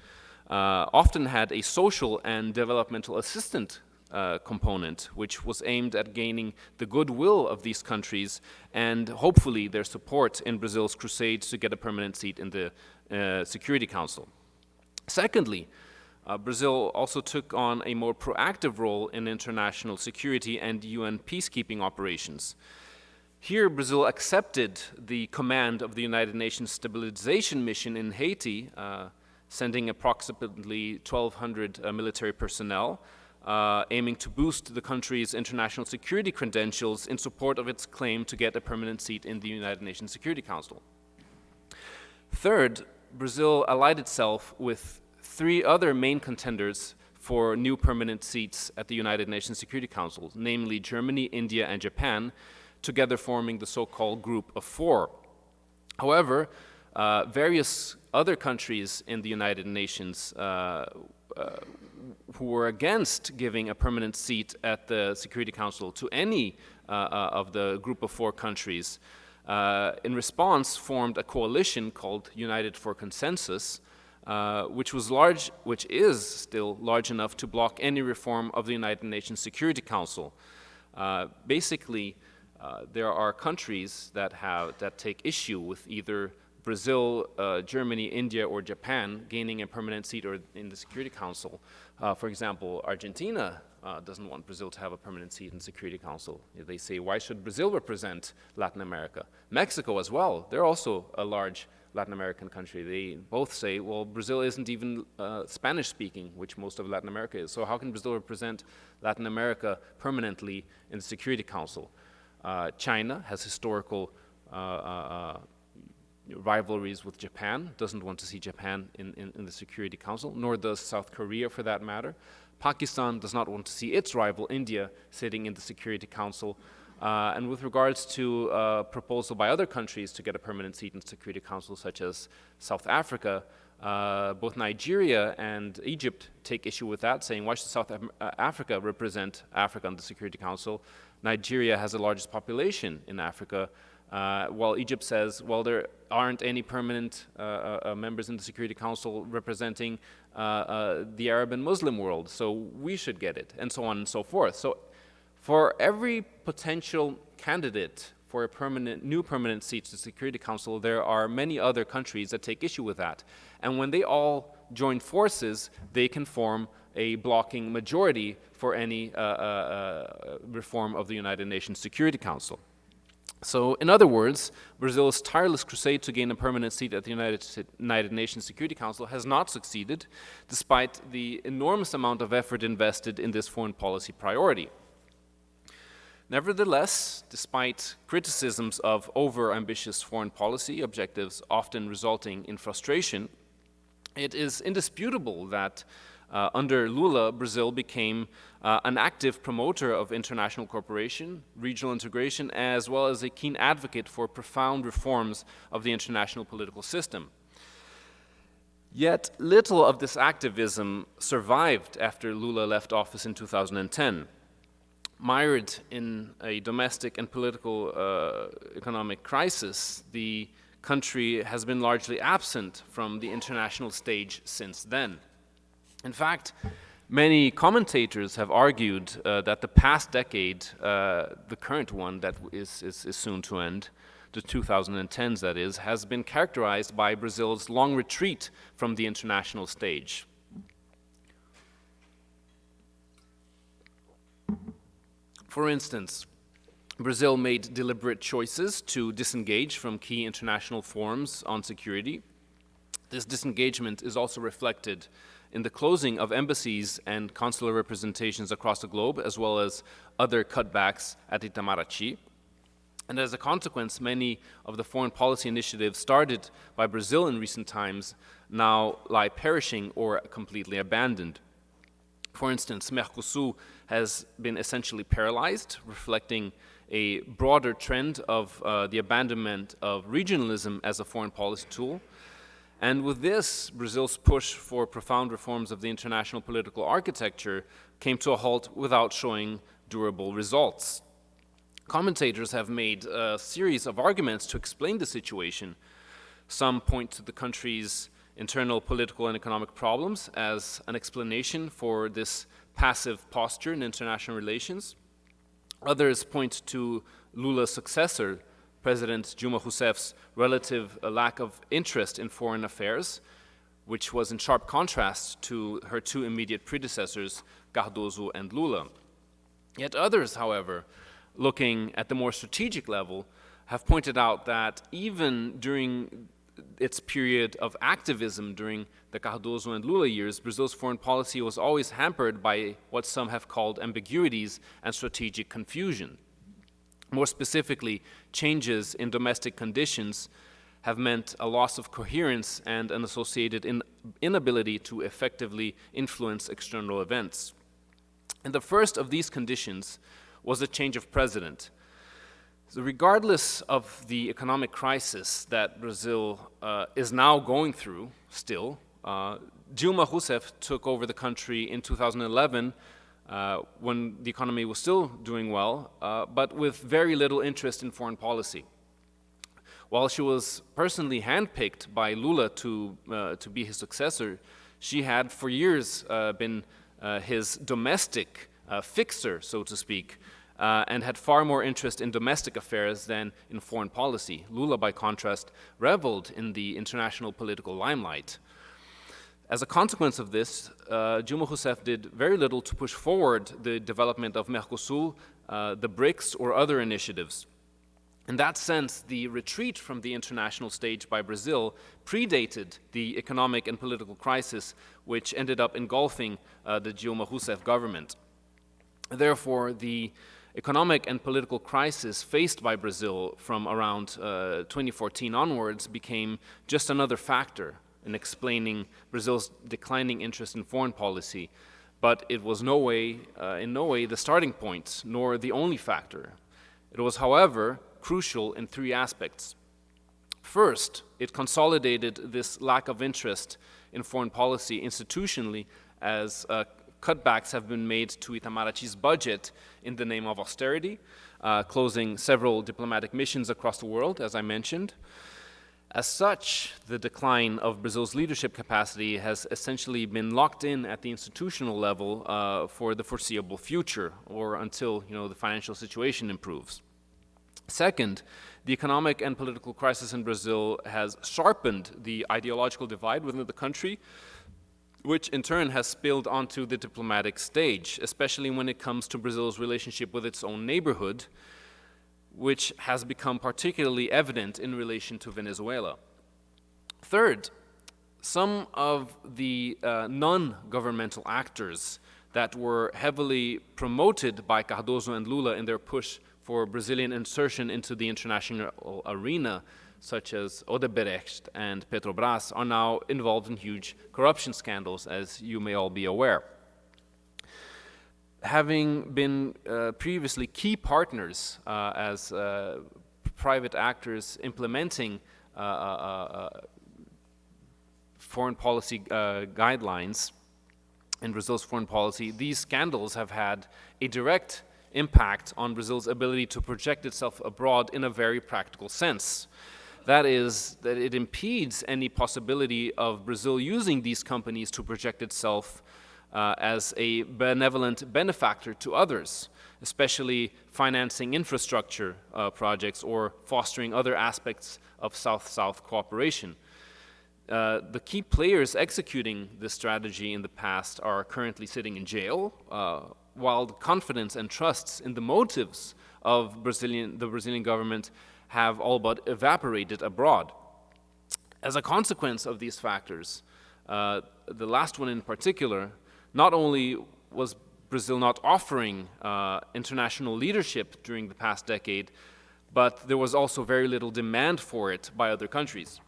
often had a social and developmental assistance component, which was aimed at gaining the goodwill of these countries and hopefully their support in Brazil's crusade to get a permanent seat in the Security Council. Secondly, Brazil also took on a more proactive role in international security and UN peacekeeping operations. Here, Brazil accepted the command of the United Nations Stabilization Mission in Haiti, sending approximately 1,200 military personnel, aiming to boost the country's international security credentials in support of its claim to get a permanent seat in the United Nations Security Council. Third, Brazil allied itself with three other main contenders for new permanent seats at the United Nations Security Council, namely Germany, India, and Japan, together forming the so-called Group of Four. However, various other countries in the United Nations who were against giving a permanent seat at the Security Council to any of the Group of Four countries, in response formed a coalition called United for Consensus, which is still large enough to block any reform of the United Nations Security Council. Basically, there are countries that take issue with either Brazil, Germany, India, or Japan gaining a permanent seat in the Security Council. For example, Argentina doesn't want Brazil to have a permanent seat in the Security Council. They say, why should Brazil represent Latin America? Mexico as well, they're also a large Latin American country. They both say, well, Brazil isn't even Spanish-speaking, which most of Latin America is. So how can Brazil represent Latin America permanently in the Security Council? China has historical rivalries with Japan, doesn't want to see Japan in the Security Council, nor does South Korea for that matter. Pakistan does not want to see its rival, India, sitting in the Security Council. And with regards to proposal by other countries to get a permanent seat in the Security Council, such as South Africa, both Nigeria and Egypt take issue with that, saying, why should South Africa represent Africa in the Security Council? Nigeria has the largest population in Africa, while Egypt says, well, there aren't any permanent members in the Security Council representing the Arab and Muslim world, so we should get it, and so on and so forth. So for every potential candidate for a new permanent seat to the Security Council, there are many other countries that take issue with that. And when they all join forces, they can form a blocking majority for any reform of the United Nations Security Council. So, in other words, Brazil's tireless crusade to gain a permanent seat at the United Nations Security Council has not succeeded, despite the enormous amount of effort invested in this foreign policy priority. Nevertheless, despite criticisms of over-ambitious foreign policy objectives often resulting in frustration, it is indisputable that under Lula, Brazil became an active promoter of international cooperation, regional integration, as well as a keen advocate for profound reforms of the international political system. Yet little of this activism survived after Lula left office in 2010. Mired in a domestic and political economic crisis, the country has been largely absent from the international stage since then. In fact, many commentators have argued that the past decade, the current one that is soon to end, the 2010s that is, has been characterized by Brazil's long retreat from the international stage. For instance, Brazil made deliberate choices to disengage from key international forums on security. This disengagement is also reflected in the closing of embassies and consular representations across the globe, as well as other cutbacks at Itamaraty. And as a consequence, many of the foreign policy initiatives started by Brazil in recent times now lie perishing or completely abandoned. For instance, Mercosul has been essentially paralyzed, reflecting a broader trend of the abandonment of regionalism as a foreign policy tool. And with this, Brazil's push for profound reforms of the international political architecture came to a halt without showing durable results. Commentators have made a series of arguments to explain the situation. Some point to the country's internal political and economic problems as an explanation for this passive posture in international relations. Others point to Lula's successor, President Dilma Rousseff's relative lack of interest in foreign affairs, which was in sharp contrast to her two immediate predecessors, Cardoso and Lula. Yet others, however, looking at the more strategic level, have pointed out that even during its period of activism during the Cardoso and Lula years, Brazil's foreign policy was always hampered by what some have called ambiguities and strategic confusion. More specifically, changes in domestic conditions have meant a loss of coherence and an associated inability to effectively influence external events. And the first of these conditions was a change of president. So regardless of the economic crisis that Brazil is now going through still, Dilma Rousseff took over the country in 2011 when the economy was still doing well, but with very little interest in foreign policy. While she was personally handpicked by Lula to be his successor, she had for years been his domestic fixer, so to speak, and had far more interest in domestic affairs than in foreign policy. Lula, by contrast, reveled in the international political limelight. As a consequence of this, Dilma Rousseff did very little to push forward the development of Mercosul, the BRICS, or other initiatives. In that sense, the retreat from the international stage by Brazil predated the economic and political crisis which ended up engulfing the Dilma Rousseff government. Therefore, the economic and political crisis faced by Brazil from around 2014 onwards became just another factor in explaining Brazil's declining interest in foreign policy, but it was in no way the starting point, nor the only factor. It was, however, crucial in three aspects. First, it consolidated this lack of interest in foreign policy institutionally as cutbacks have been made to Itamaraty's budget in the name of austerity, closing several diplomatic missions across the world, as I mentioned. As such, the decline of Brazil's leadership capacity has essentially been locked in at the institutional level for the foreseeable future, or until the financial situation improves. Second, the economic and political crisis in Brazil has sharpened the ideological divide within the country, which in turn has spilled onto the diplomatic stage, especially when it comes to Brazil's relationship with its own neighborhood, which has become particularly evident in relation to Venezuela. Third, some of the non-governmental actors that were heavily promoted by Cardoso and Lula in their push for Brazilian insertion into the international arena, such as Odebrecht and Petrobras, are now involved in huge corruption scandals, as you may all be aware. Having been previously key partners as private actors implementing foreign policy guidelines in Brazil's foreign policy, these scandals have had a direct impact on Brazil's ability to project itself abroad in a very practical sense. That is, that it impedes any possibility of Brazil using these companies to project itself as a benevolent benefactor to others, especially financing infrastructure projects or fostering other aspects of South-South cooperation. The key players executing this strategy in the past are currently sitting in jail, while the confidence and trusts in the motives of the Brazilian government have all but evaporated abroad. As a consequence of these factors, the last one in particular, not only was Brazil not offering international leadership during the past decade, but there was also very little demand for it by other countries.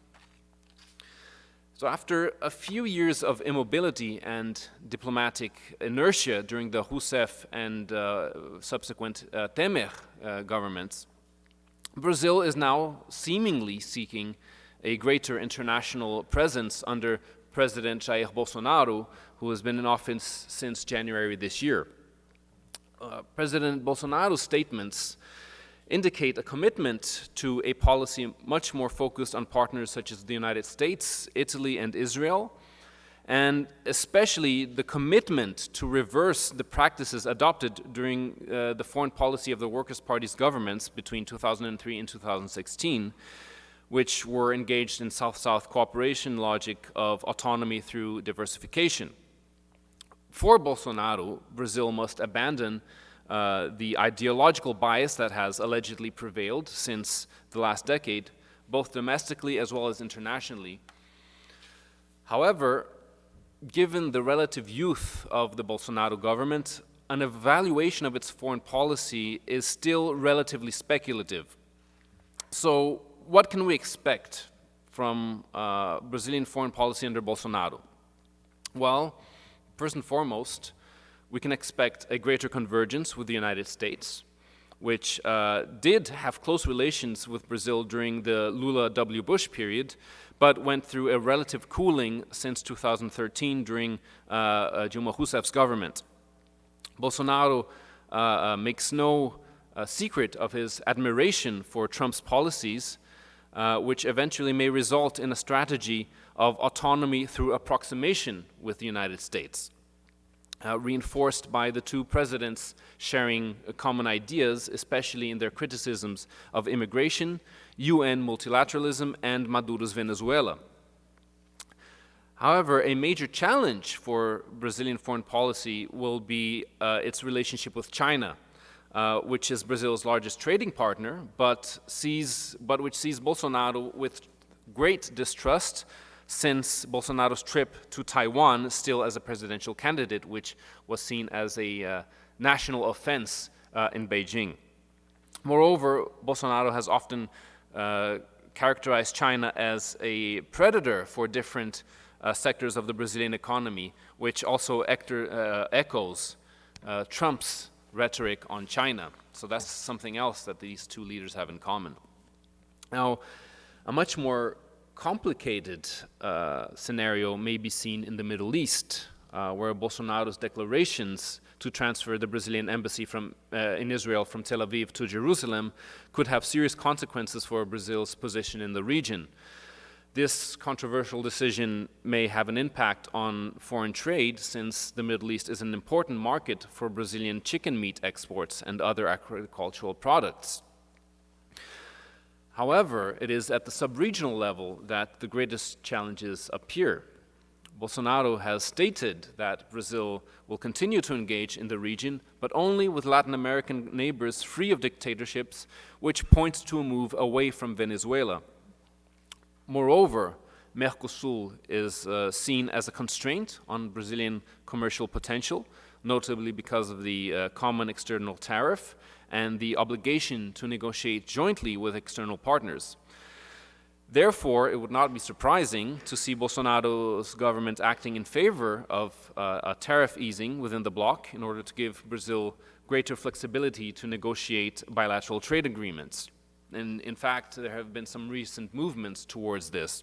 So after a few years of immobility and diplomatic inertia during the Rousseff and subsequent Temer governments, Brazil is now seemingly seeking a greater international presence under President Jair Bolsonaro, who has been in office since January this year. President Bolsonaro's statements indicate a commitment to a policy much more focused on partners such as the United States, Italy, and Israel, and especially the commitment to reverse the practices adopted during the foreign policy of the Workers' Party's governments between 2003 and 2016, which were engaged in South-South cooperation logic of autonomy through diversification. For Bolsonaro, Brazil must abandon the ideological bias that has allegedly prevailed since the last decade, both domestically as well as internationally. However, given the relative youth of the Bolsonaro government, an evaluation of its foreign policy is still relatively speculative. So, what can we expect from Brazilian foreign policy under Bolsonaro? Well, first and foremost, we can expect a greater convergence with the United States, which did have close relations with Brazil during the Lula W. Bush period, but went through a relative cooling since 2013 during Dilma Rousseff's government. Bolsonaro makes no secret of his admiration for Trump's policies, which eventually may result in a strategy of autonomy through approximation with the United States, reinforced by the two presidents sharing common ideas, especially in their criticisms of immigration, UN multilateralism, and Maduro's Venezuela. However, a major challenge for Brazilian foreign policy will be its relationship with China, which is Brazil's largest trading partner, but which sees Bolsonaro with great distrust since Bolsonaro's trip to Taiwan, still as a presidential candidate, which was seen as a national offense in Beijing. Moreover, Bolsonaro has often characterized China as a predator for different sectors of the Brazilian economy, which also echoes Trump's rhetoric on China. So that's something else that these two leaders have in common. Now, a much more complicated scenario may be seen in the Middle East, where Bolsonaro's declarations to transfer the Brazilian embassy in Israel from Tel Aviv to Jerusalem could have serious consequences for Brazil's position in the region. This controversial decision may have an impact on foreign trade, since the Middle East is an important market for Brazilian chicken meat exports and other agricultural products. However, it is at the sub-regional level that the greatest challenges appear. Bolsonaro has stated that Brazil will continue to engage in the region, but only with Latin American neighbors free of dictatorships, which points to a move away from Venezuela. Moreover, Mercosul is seen as a constraint on Brazilian commercial potential, notably because of the common external tariff and the obligation to negotiate jointly with external partners. Therefore, it would not be surprising to see Bolsonaro's government acting in favor of a tariff easing within the bloc in order to give Brazil greater flexibility to negotiate bilateral trade agreements. And in fact, there have been some recent movements towards this.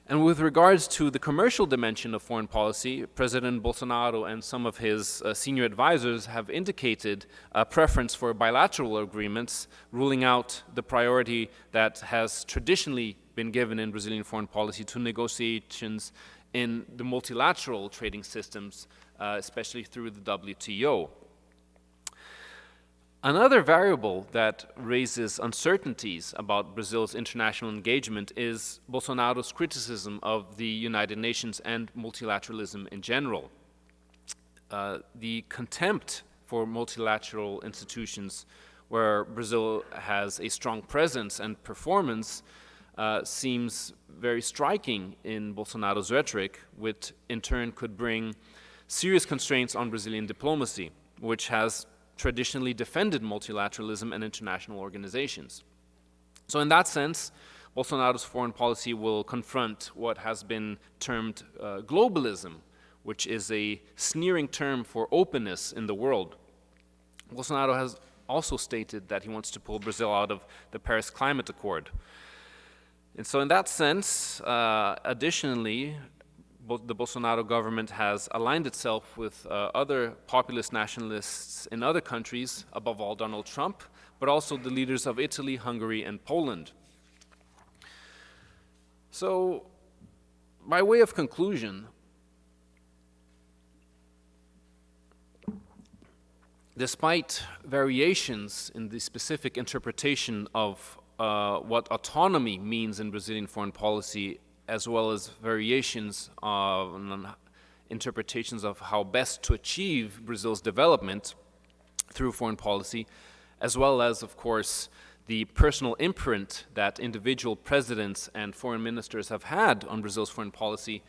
And with regards to the commercial dimension of foreign policy, President Bolsonaro and some of his senior advisors have indicated a preference for bilateral agreements, ruling out the priority that has traditionally been given in Brazilian foreign policy to negotiations in the multilateral trading systems, especially through the WTO. Another variable that raises uncertainties about Brazil's international engagement is Bolsonaro's criticism of the United Nations and multilateralism in general. The contempt for multilateral institutions, where Brazil has a strong presence and performance, seems very striking in Bolsonaro's rhetoric, which in turn could bring serious constraints on Brazilian diplomacy, which has traditionally defended multilateralism and international organizations. So in that sense, Bolsonaro's foreign policy will confront what has been termed globalism, which is a sneering term for openness in the world. Bolsonaro has also stated that he wants to pull Brazil out of the Paris Climate Accord. And so in that sense, additionally, the Bolsonaro government has aligned itself with other populist nationalists in other countries, above all Donald Trump, but also the leaders of Italy, Hungary, and Poland. So, by way of conclusion, despite variations in the specific interpretation of what autonomy means in Brazilian foreign policy, as well as variations on interpretations of how best to achieve Brazil's development through foreign policy, as well as, of course, the personal imprint that individual presidents and foreign ministers have had on Brazil's foreign policy,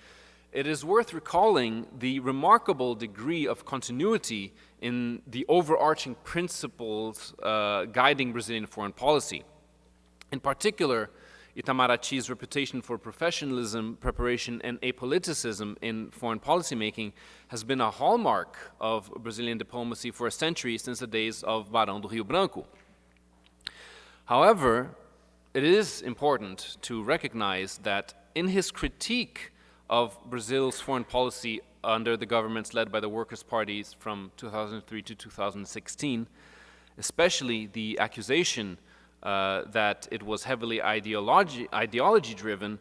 it is worth recalling the remarkable degree of continuity in the overarching principles guiding Brazilian foreign policy. In particular, Itamaraty's reputation for professionalism, preparation, and apoliticism in foreign policy making has been a hallmark of Brazilian diplomacy for a century, since the days of Barão do Rio Branco. However, it is important to recognize that in his critique of Brazil's foreign policy under the governments led by the Workers' Parties from 2003 to 2016, especially the accusation that it was heavily ideology-driven,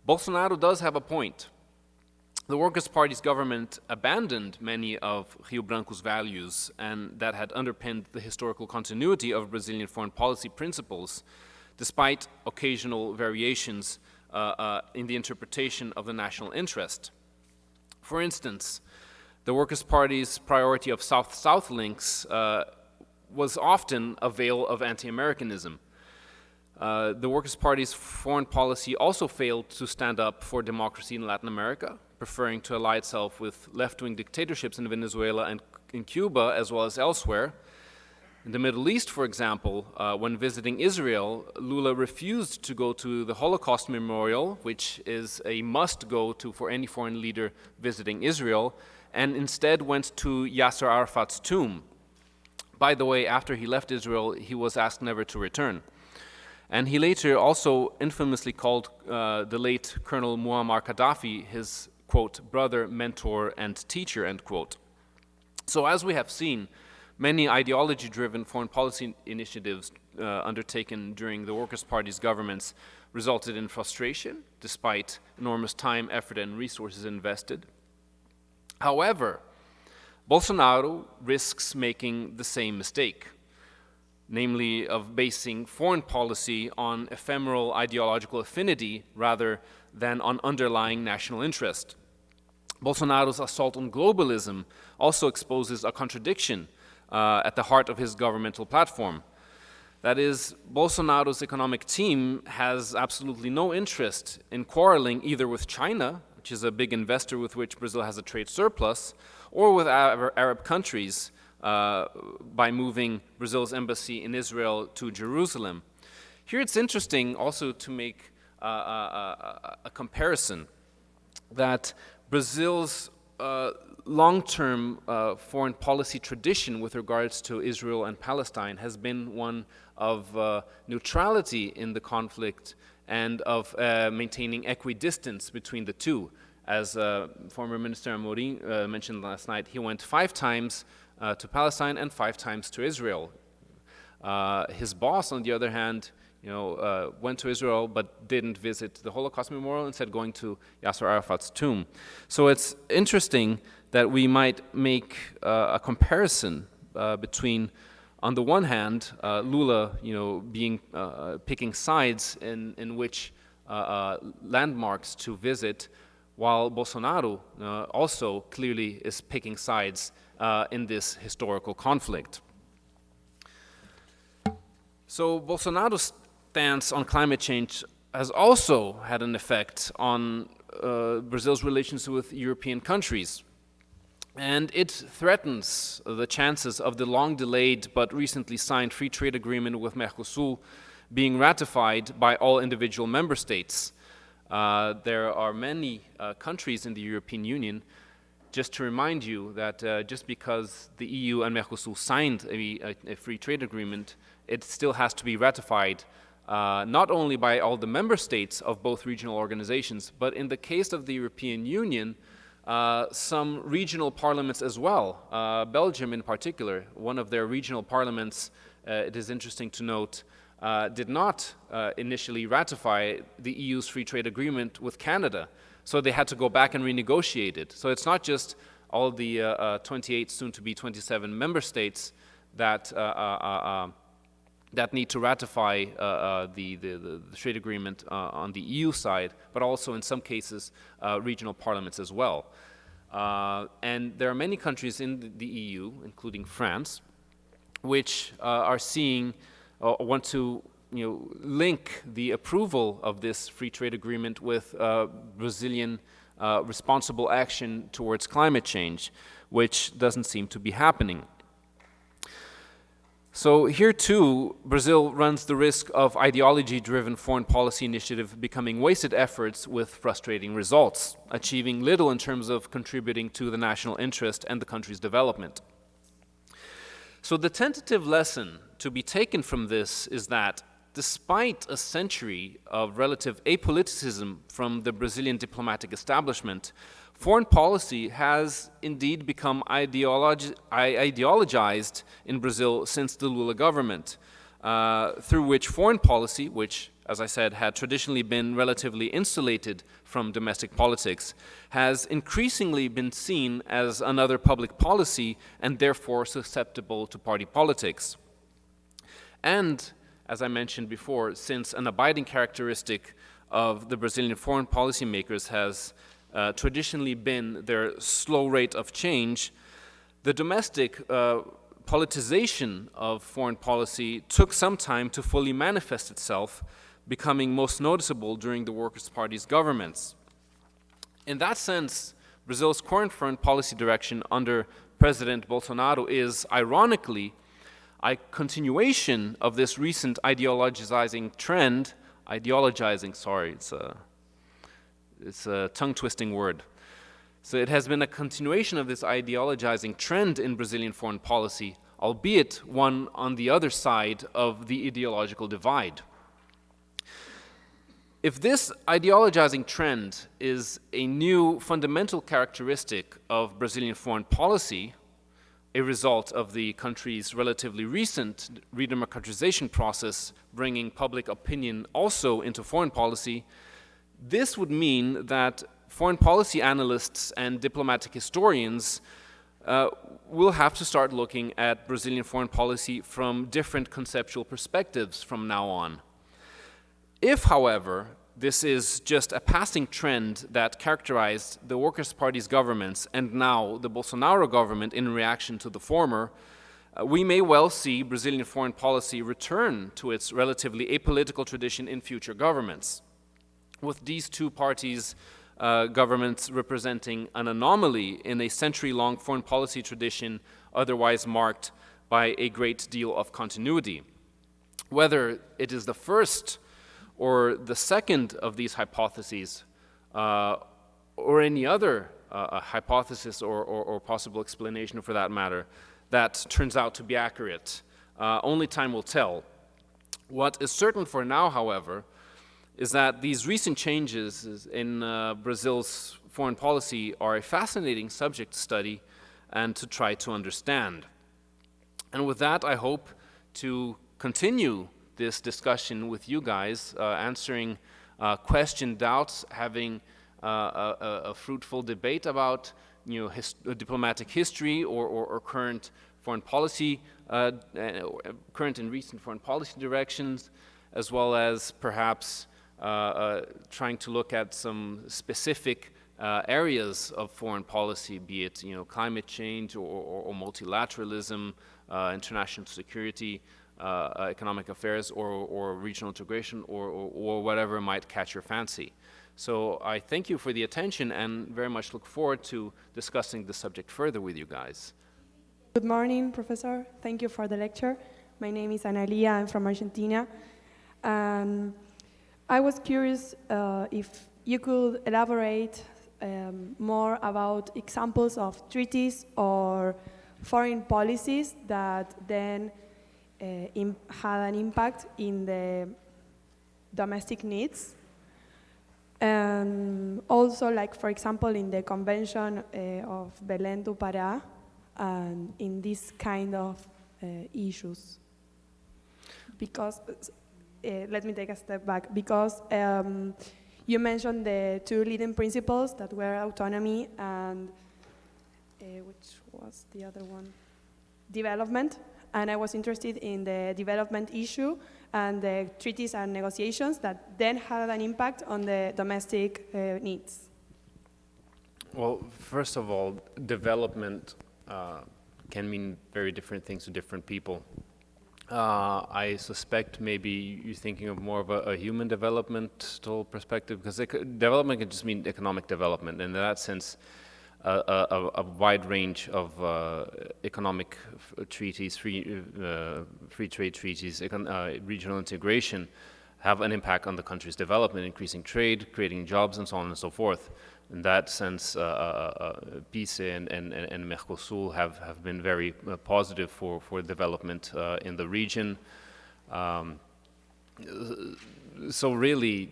Bolsonaro does have a point. The Workers' Party's government abandoned many of Rio Branco's values, and that had underpinned the historical continuity of Brazilian foreign policy principles, despite occasional variations in the interpretation of the national interest. For instance, the Workers' Party's priority of South-South links was often a veil of anti-Americanism. The Workers' Party's foreign policy also failed to stand up for democracy in Latin America, preferring to ally itself with left-wing dictatorships in Venezuela and in Cuba, as well as elsewhere. In the Middle East, for example, when visiting Israel, Lula refused to go to the Holocaust Memorial, which is a must-go-to for any foreign leader visiting Israel, and instead went to Yasser Arafat's tomb. By the way, after he left Israel, he was asked never to return. And he later also infamously called the late Colonel Muammar Gaddafi his, quote, brother, mentor, and teacher, end quote. So as we have seen, many ideology-driven foreign policy initiatives undertaken during the Workers' Party's governments resulted in frustration, despite enormous time, effort, and resources invested. However, Bolsonaro risks making the same mistake, namely of basing foreign policy on ephemeral ideological affinity rather than on underlying national interest. Bolsonaro's assault on globalism also exposes a contradiction at the heart of his governmental platform. That is, Bolsonaro's economic team has absolutely no interest in quarreling either with China, which is a big investor with which Brazil has a trade surplus, or with Arab countries by moving Brazil's embassy in Israel to Jerusalem. Here it's interesting also to make a comparison that Brazil's long-term foreign policy tradition with regards to Israel and Palestine has been one of neutrality in the conflict and of maintaining equidistance between the two. As former Minister Amorim mentioned last night, he went 5 times to Palestine and 5 times to Israel. His boss, on the other hand, went to Israel but didn't visit the Holocaust Memorial, instead going to Yasser Arafat's tomb. So it's interesting that we might make a comparison between, on the one hand, Lula, picking sides in which landmarks to visit, while Bolsonaro also clearly is picking sides in this historical conflict. So Bolsonaro's stance on climate change has also had an effect on Brazil's relations with European countries. And it threatens the chances of the long-delayed but recently signed free trade agreement with Mercosur being ratified by all individual member states. There are many countries in the European Union. Just to remind you that just because the EU and Mercosur signed a free trade agreement, it still has to be ratified not only by all the member states of both regional organizations, but in the case of the European Union, some regional parliaments as well. Belgium in particular, one of their regional parliaments, it is interesting to note, did not initially ratify the EU's free trade agreement with Canada. So they had to go back and renegotiate it. So it's not just all the 28, soon to be 27 member states that that need to ratify the trade agreement on the EU side, but also in some cases regional parliaments as well. And there are many countries in the EU, including France, which are seeing, want to link the approval of this free trade agreement with Brazilian responsible action towards climate change, which doesn't seem to be happening. So here too, Brazil runs the risk of ideology-driven foreign policy initiative becoming wasted efforts with frustrating results, achieving little in terms of contributing to the national interest and the country's development. So the tentative lesson to be taken from this is that despite a century of relative apoliticism from the Brazilian diplomatic establishment, foreign policy has indeed become ideologized in Brazil since the Lula government, through which foreign policy, which, as I said, had traditionally been relatively insulated from domestic politics, has increasingly been seen as another public policy and therefore susceptible to party politics. And, as I mentioned before, since an abiding characteristic of the Brazilian foreign policy makers has traditionally been their slow rate of change, the domestic politicization of foreign policy took some time to fully manifest itself, becoming most noticeable during the Workers' Party's governments. In that sense, Brazil's current foreign policy direction under President Bolsonaro is, ironically, a continuation of this recent ideologizing trend, it's a tongue-twisting word. So it has been a continuation of this ideologizing trend in Brazilian foreign policy, albeit one on the other side of the ideological divide. If this ideologizing trend is a new fundamental characteristic of Brazilian foreign policy, a result of the country's relatively recent redemocratization process bringing public opinion also into foreign policy, this would mean that foreign policy analysts and diplomatic historians will have to start looking at Brazilian foreign policy from different conceptual perspectives from now on. If, however, this is just a passing trend that characterized the Workers' Party's governments and now the Bolsonaro government in reaction to the former, we may well see Brazilian foreign policy return to its relatively apolitical tradition in future governments, with these two parties' governments representing an anomaly in a century-long foreign policy tradition otherwise marked by a great deal of continuity. Whether it is the first or the second of these hypotheses, or any other hypothesis or possible explanation for that matter, that turns out to be accurate, only time will tell. What is certain for now, however, is that these recent changes in Brazil's foreign policy are a fascinating subject to study and to try to understand. And with that, I hope to continue this discussion with you guys, answering question, doubts, having a fruitful debate about diplomatic history or current foreign policy, current and recent foreign policy directions, as well as perhaps trying to look at some specific areas of foreign policy, be it climate change or multilateralism, international security, economic affairs, or regional integration, or whatever might catch your fancy. So I thank you for the attention and very much look forward to discussing the subject further with you guys. Good morning, Professor. Thank you for the lecture. My name is Analia. I'm from Argentina. I was curious if you could elaborate more about examples of treaties or foreign policies that then had an impact in the domestic needs. And also, like, for example, in the Convention of Belém do Pará, and in this kind of issues. Because let me take a step back, because you mentioned the two leading principles that were autonomy and, which was the other one? Development. And I was interested in the development issue and the treaties and negotiations that then had an impact on the domestic needs. Well, first of all, development can mean very different things to different people. I suspect maybe you're thinking of more of a human developmental perspective, because development can just mean economic development, and in that sense, a wide range of economic treaties, free trade treaties, regional integration have an impact on the country's development, increasing trade, creating jobs, and so on and so forth. In that sense, PICE and Mercosur have been very positive for development in the region. So really,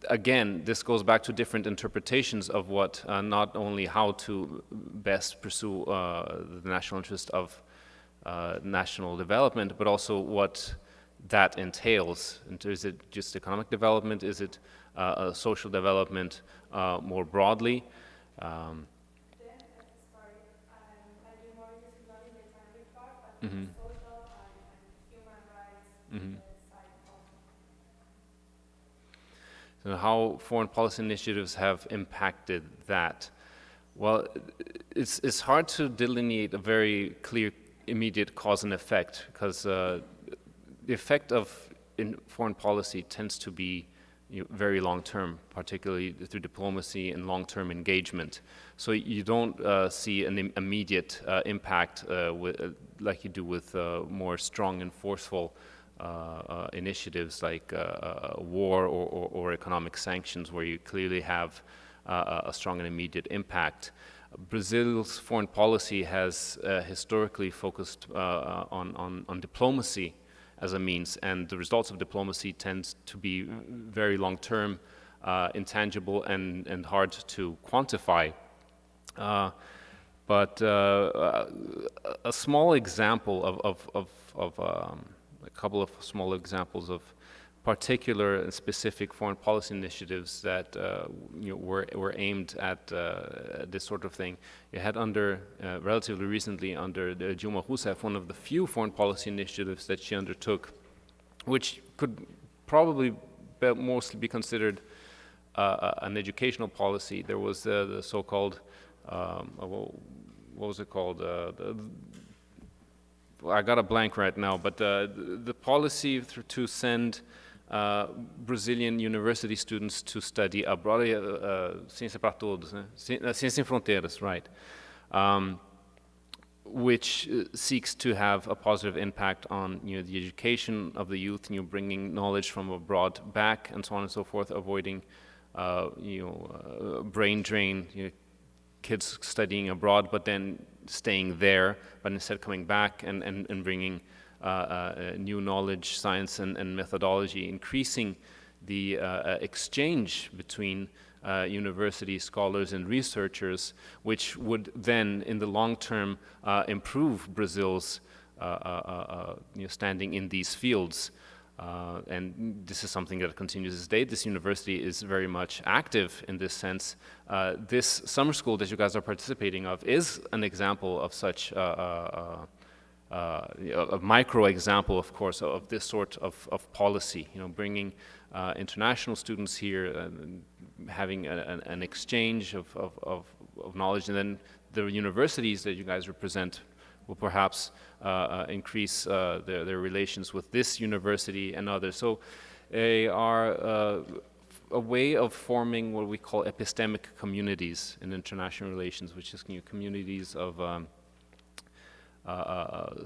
again, this goes back to different interpretations of what, not only how to best pursue the national interest of national development, but also what that entails. And is it just economic development? Is it social development more broadly? I do more just not in the economic part, but Mm-hmm. social and human rights Mm-hmm. side of. So how foreign policy initiatives have impacted that? Well, it's hard to delineate a very clear immediate cause and effect, because the effect of foreign policy tends to be very long-term, particularly through diplomacy and long-term engagement. So you don't see an immediate impact like you do with more strong and forceful initiatives like war or economic sanctions, where you clearly have a strong and immediate impact. Brazil's foreign policy has historically focused on diplomacy as a means, and the results of diplomacy tend to be very long-term, intangible, and hard to quantify. But a small example of a couple of small examples of particular and specific foreign policy initiatives that were aimed at this sort of thing. You had relatively recently under Dilma Rousseff, one of the few foreign policy initiatives that she undertook, which could probably mostly be considered an educational policy. There was the so-called, what was it called? I got a blank right now, but the policy to send Brazilian university students to study abroad, Ciência para Todos, Ciência Sem Fronteiras, right, which seeks to have a positive impact on the education of the youth, bringing knowledge from abroad back, and so on and so forth, avoiding brain drain, kids studying abroad but then staying there, but instead coming back and bringing new knowledge, science, and methodology, increasing the exchange between university scholars and researchers, which would then, in the long term, improve Brazil's standing in these fields. And this is something that continues this day. This university is very much active in this sense. This summer school that you guys are participating of is an example of such a micro example, of course, of this sort of policy. Bringing international students here, having an exchange of knowledge, and then the universities that you guys represent will perhaps increase their relations with this university and others. So they are a way of forming what we call epistemic communities in international relations, which is communities of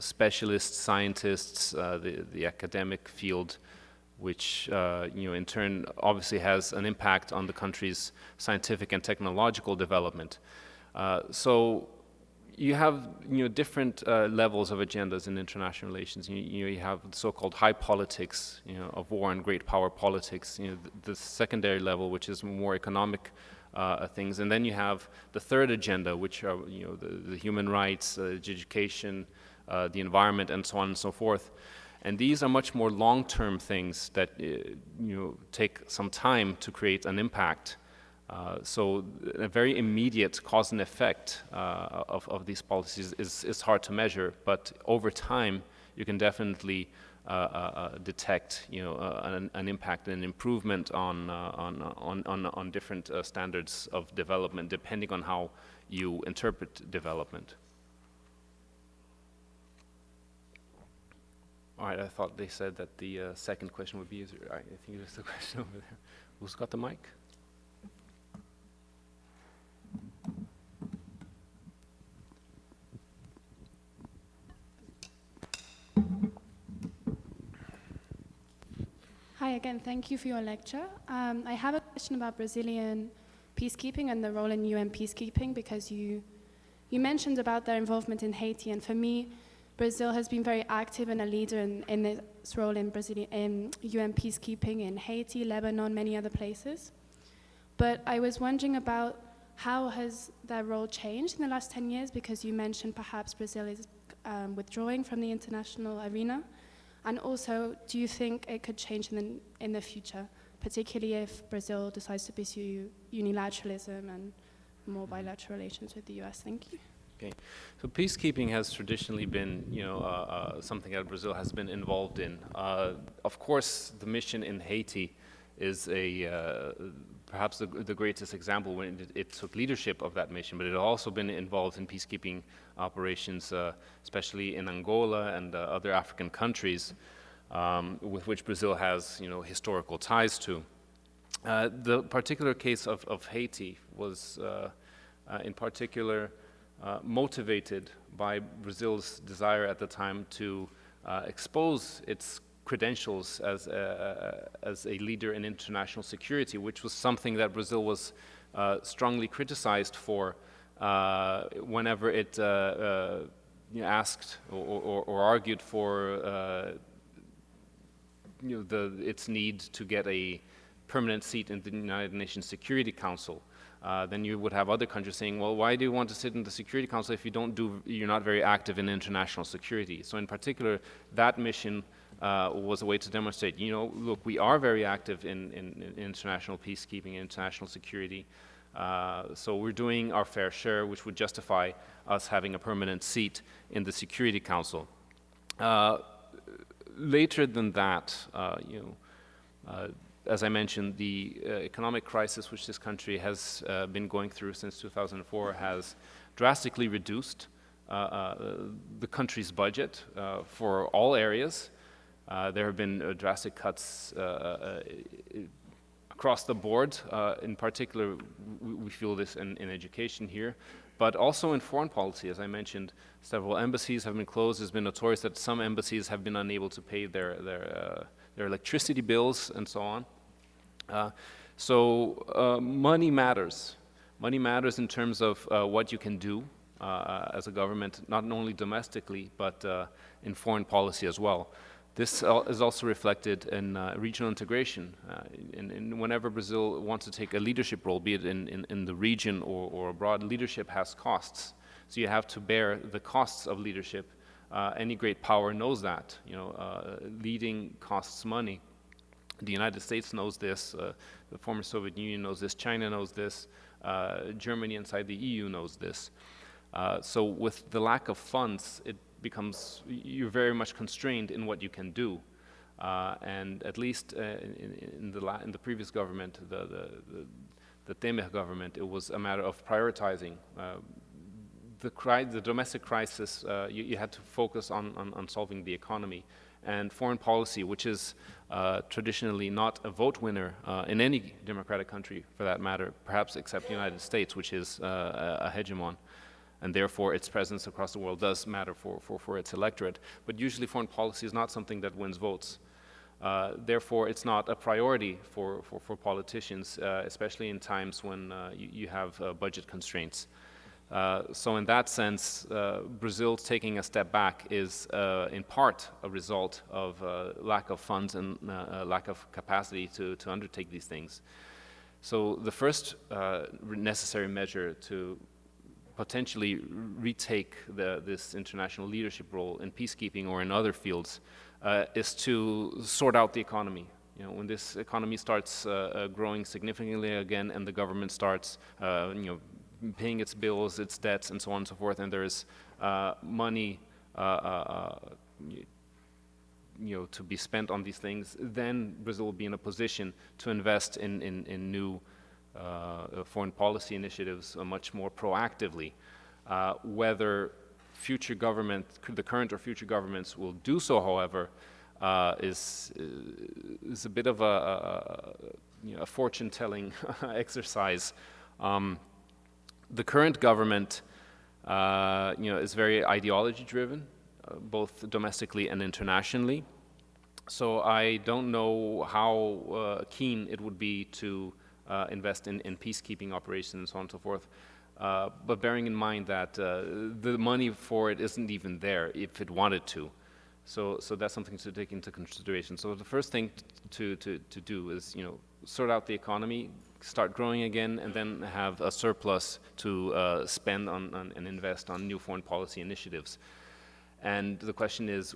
specialists, scientists, the academic field, which in turn obviously has an impact on the country's scientific and technological development. So you have different levels of agendas in international relations. You have the so-called high politics, of war and great power politics. The secondary level, which is more economic things, and then you have the third agenda, which are the human rights, education, the environment, and so on and so forth. And these are much more long-term things that take some time to create an impact. So a very immediate cause and effect of these policies is hard to measure, but over time you can definitely detect an impact and an improvement on different standards of development, depending on how you interpret development. All right, I thought they said that the second question would be easier. All right, I think there's the question over there. Who's got the mic? Hi again, thank you for your lecture. I have a question about Brazilian peacekeeping and the role in UN peacekeeping, because you mentioned about their involvement in Haiti, and for me, Brazil has been very active and a leader in this role in UN peacekeeping in Haiti, Lebanon, many other places. But I was wondering about how has that role changed in the last 10 years, because you mentioned perhaps Brazil is withdrawing from the international arena. And also, do you think it could change in the future, particularly if Brazil decides to pursue unilateralism and more bilateral relations with the US? Thank you. Okay, so peacekeeping has traditionally been, something that Brazil has been involved in. Of course, the mission in Haiti is perhaps the greatest example when it took leadership of that mission, but it has also been involved in peacekeeping operations, especially in Angola and other African countries with which Brazil has, historical ties to. The particular case of Haiti was, in particular, motivated by Brazil's desire at the time to expose its credentials as a leader in international security, which was something that Brazil was strongly criticized for whenever it asked or argued for its need to get a permanent seat in the United Nations Security Council. Then you would have other countries saying, well, why do you want to sit in the Security Council if you're not very active in international security? So in particular, that mission was a way to demonstrate, look, we are very active in international peacekeeping, international security. So we're doing our fair share, which would justify us having a permanent seat in the Security Council. Later than that, as I mentioned, the economic crisis which this country has been going through since 2004 has drastically reduced the country's budget for all areas. There have been drastic cuts across the board. In particular, we feel this in education here, but also in foreign policy. As I mentioned, several embassies have been closed. It's been notorious that some embassies have been unable to pay their electricity bills and so on. So money matters. Money matters in terms of what you can do as a government, not only domestically, but in foreign policy as well. This is also reflected in regional integration. Whenever Brazil wants to take a leadership role, be it in the region or abroad, leadership has costs. So you have to bear the costs of leadership. Any great power knows that. Leading costs money. The United States knows this. The former Soviet Union knows this. China knows this. Germany inside the EU knows this. So with the lack of funds, you're very much constrained in what you can do, and at least in the previous government, the Temer government, it was a matter of prioritizing. The domestic crisis, you had to focus on solving the economy, and foreign policy, which is traditionally not a vote winner in any democratic country, for that matter, perhaps except the United States, which is a hegemon. And therefore its presence across the world does matter for its electorate. But usually foreign policy is not something that wins votes. Therefore it's not a priority for politicians, especially in times when you have budget constraints. So in that sense, Brazil taking a step back is in part a result of lack of funds and lack of capacity to undertake these things. So the first necessary measure to potentially retake this international leadership role in peacekeeping or in other fields is to sort out the economy. When this economy starts growing significantly again, and the government starts, paying its bills, its debts, and so on and so forth, and there is money, to be spent on these things, then Brazil will be in a position to invest in new foreign policy initiatives much more proactively. Whether the current or future governments will do so, however, is a bit of a fortune-telling exercise. The current government, is very ideology-driven, both domestically and internationally. So I don't know how keen it would be to invest in peacekeeping operations and so on and so forth. But bearing in mind that the money for it isn't even there if it wanted to. So that's something to take into consideration. So the first thing to do is, sort out the economy, start growing again, and then have a surplus to spend on and invest on new foreign policy initiatives. And the question is,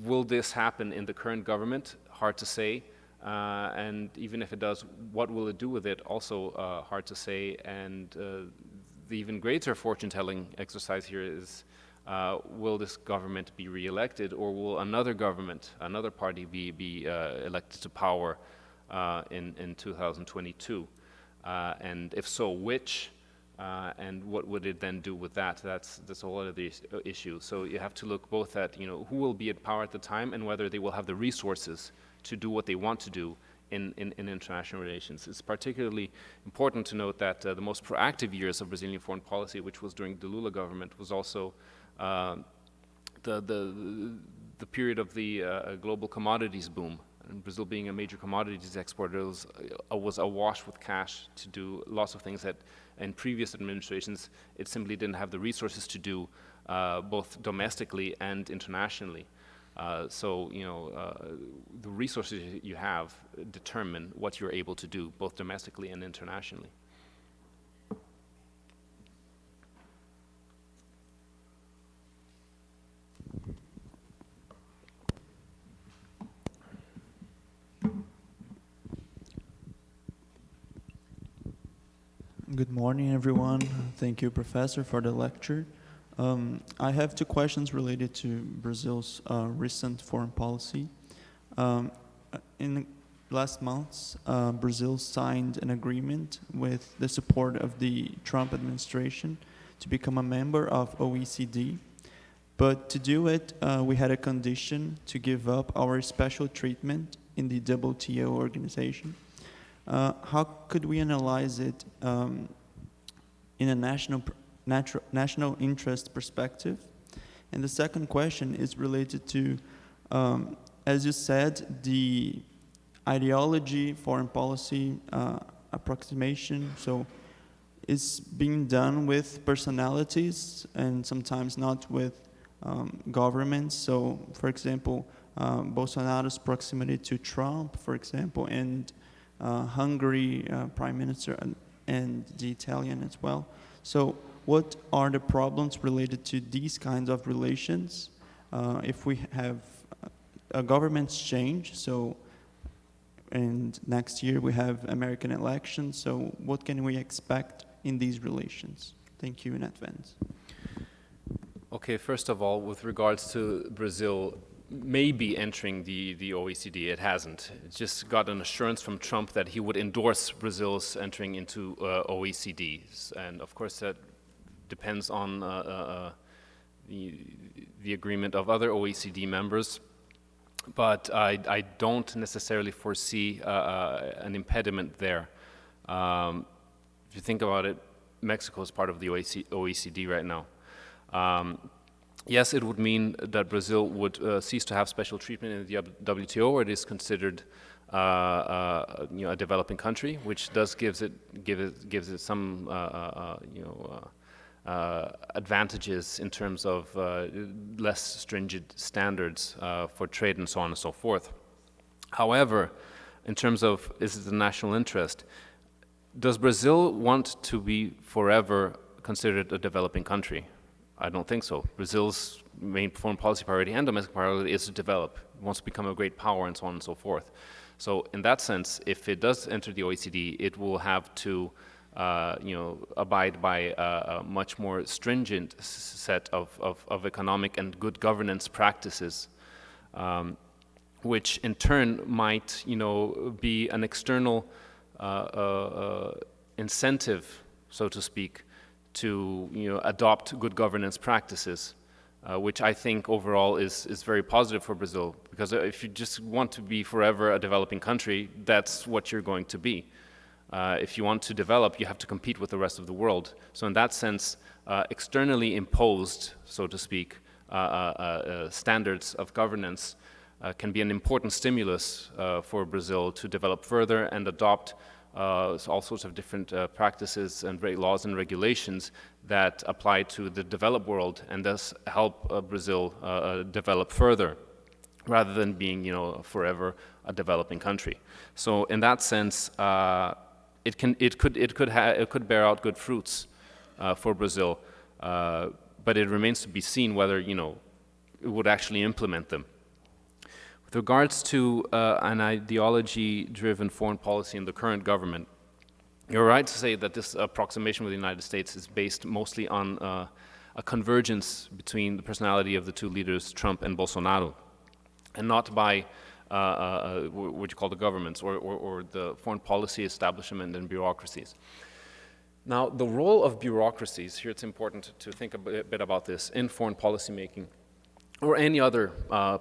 will this happen in the current government? Hard to say. And even if it does, what will it do with it? Also hard to say. And the even greater fortune-telling exercise here is, will this government be re-elected, or will another government, another party be elected to power in 2022? And if so, which? And what would it then do with that? That's a whole other issue. So you have to look both at who will be at power at the time and whether they will have the resources to do what they want to do in international relations. It's particularly important to note that the most proactive years of Brazilian foreign policy, which was during the Lula government, was also the period of the global commodities boom. And Brazil being a major commodities exporter was awash with cash to do lots of things that in previous administrations it simply didn't have the resources to do, both domestically and internationally. So the resources you have determine what you're able to do, both domestically and internationally. Good morning, everyone. Thank you, Professor, for the lecture. I have two questions related to Brazil's recent foreign policy. In last months, Brazil signed an agreement with the support of the Trump administration to become a member of OECD. But to do it, we had a condition to give up our special treatment in the WTO organization. How could we analyze it in a national interest perspective? And the second question is related to, as you said, the ideology, foreign policy approximation. So it's being done with personalities and sometimes not with governments. So, for example, Bolsonaro's proximity to Trump, for example, and Hungary Prime Minister and the Italian as well. So what are the problems related to these kinds of relations if we have a government's change? So, and next year we have American elections. So what can we expect in these relations? Thank you in advance. Okay, first of all, with regards to Brazil maybe entering the OECD, it hasn't. It just got an assurance from Trump that he would endorse Brazil's entering into OECD. And of course that depends on the agreement of other OECD members. But I don't necessarily foresee an impediment there. If you think about it, Mexico is part of the OECD right now. Yes, it would mean that Brazil would cease to have special treatment in the WTO, where it is considered a developing country, which does gives it some advantages in terms of less stringent standards for trade and so on and so forth. However, in terms of is it the national interest, does Brazil want to be forever considered a developing country? I don't think so. Brazil's main foreign policy priority and domestic priority is to develop. It wants to become a great power and so on and so forth. So in that sense, if it does enter the OECD, it will have to abide by a much more stringent set of economic and good governance practices, which in turn might be an external incentive, so to speak, to adopt good governance practices, which I think overall is very positive for Brazil, because if you just want to be forever a developing country, that's what you're going to be. If you want to develop, you have to compete with the rest of the world. So in that sense, externally imposed, so to speak, standards of governance can be an important stimulus for Brazil to develop further and adopt all sorts of different practices and laws and regulations that apply to the developed world, and thus help Brazil develop further, rather than being, forever a developing country. So in that sense, it could bear out good fruits for Brazil, but it remains to be seen whether it would actually implement them. With regards to an ideology-driven foreign policy in the current government, you're right to say that this approximation with the United States is based mostly on a convergence between the personality of the two leaders, Trump and Bolsonaro, and not by what you call the governments or the foreign policy establishment and bureaucracies. Now, the role of bureaucracies, here it's important to think a bit about this, in foreign policy making, or any other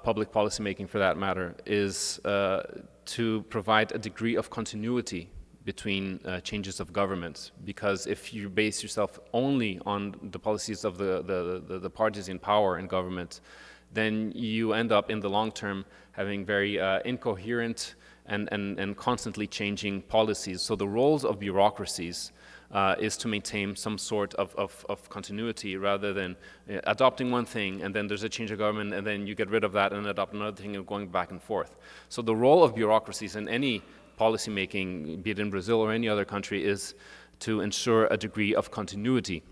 public policy making for that matter, is to provide a degree of continuity between changes of governments. Because if you base yourself only on the policies of the parties in power in government, then you end up in the long term having very incoherent and constantly changing policies. So the roles of bureaucracies is to maintain some sort of continuity, rather than adopting one thing and then there's a change of government and then you get rid of that and adopt another thing and going back and forth. So the role of bureaucracies in any policy making, be it in Brazil or any other country, is to ensure a degree of continuity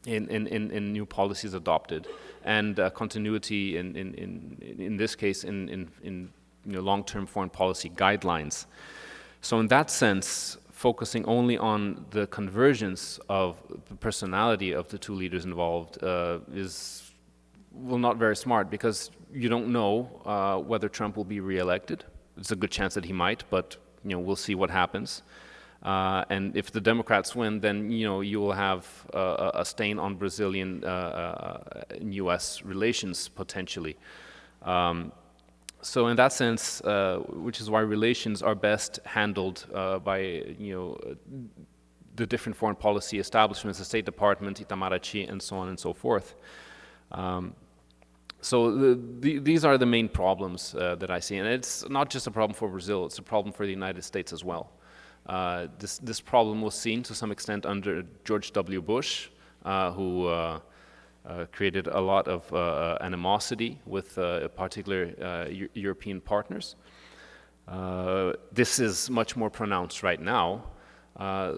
in new policies adopted, and continuity in this case in long-term foreign policy guidelines. So in that sense, focusing only on the convergence of the personality of the two leaders involved is not very smart, because you don't know whether Trump will be reelected. There's a good chance that he might, but we'll see what happens. And if the Democrats win, then you will have a stain on Brazilian and U.S. relations potentially. So in that sense, which is why relations are best handled by the different foreign policy establishments, the State Department, Itamaraty, and so on and so forth. So these are the main problems that I see, and it's not just a problem for Brazil; it's a problem for the United States as well. This problem was seen to some extent under George W. Bush, who created a lot of animosity with particular European partners. This is much more pronounced right now.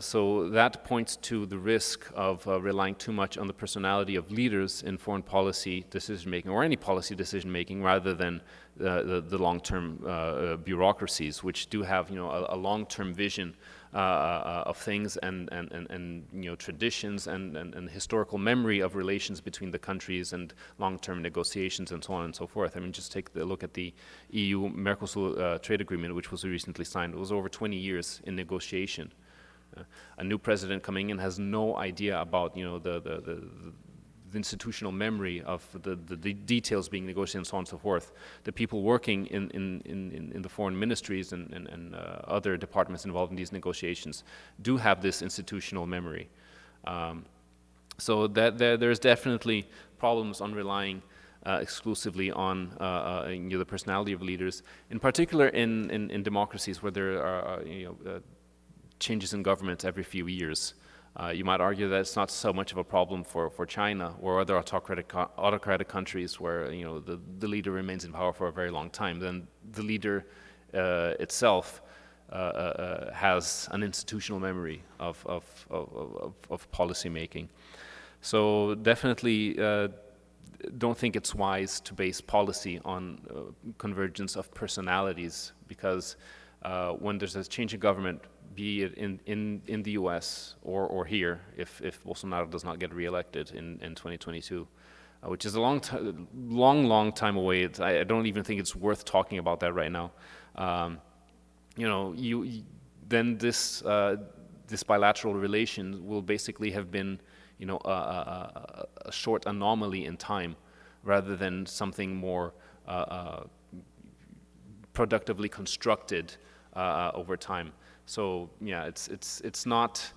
So that points to the risk of relying too much on the personality of leaders in foreign policy decision-making, or any policy decision-making, rather than the long-term bureaucracies, which do have a long-term vision of things and traditions and historical memory of relations between the countries and long-term negotiations and so on and so forth. I mean, just take a look at the EU-Mercosur trade agreement, which was recently signed. It was over 20 years in negotiation. A new president coming in has no idea about the institutional memory of the details being negotiated and so on and so forth. The people working in the foreign ministries and other departments involved in these negotiations do have this institutional memory. So that there's definitely problems on relying exclusively on the personality of leaders, in particular in democracies where there are changes in government every few years. You might argue that it's not so much of a problem for China or other autocratic countries where the leader remains in power for a very long time. Then the leader itself has an institutional memory of policy making. So definitely don't think it's wise to base policy on convergence of personalities, because when there's a change in government, be it in the U.S. or here, if Bolsonaro does not get reelected in 2022, which is a long time away. I don't even think it's worth talking about that right now. Then this bilateral relation will basically have been a short anomaly in time, rather than something more productively constructed over time. So yeah, it's not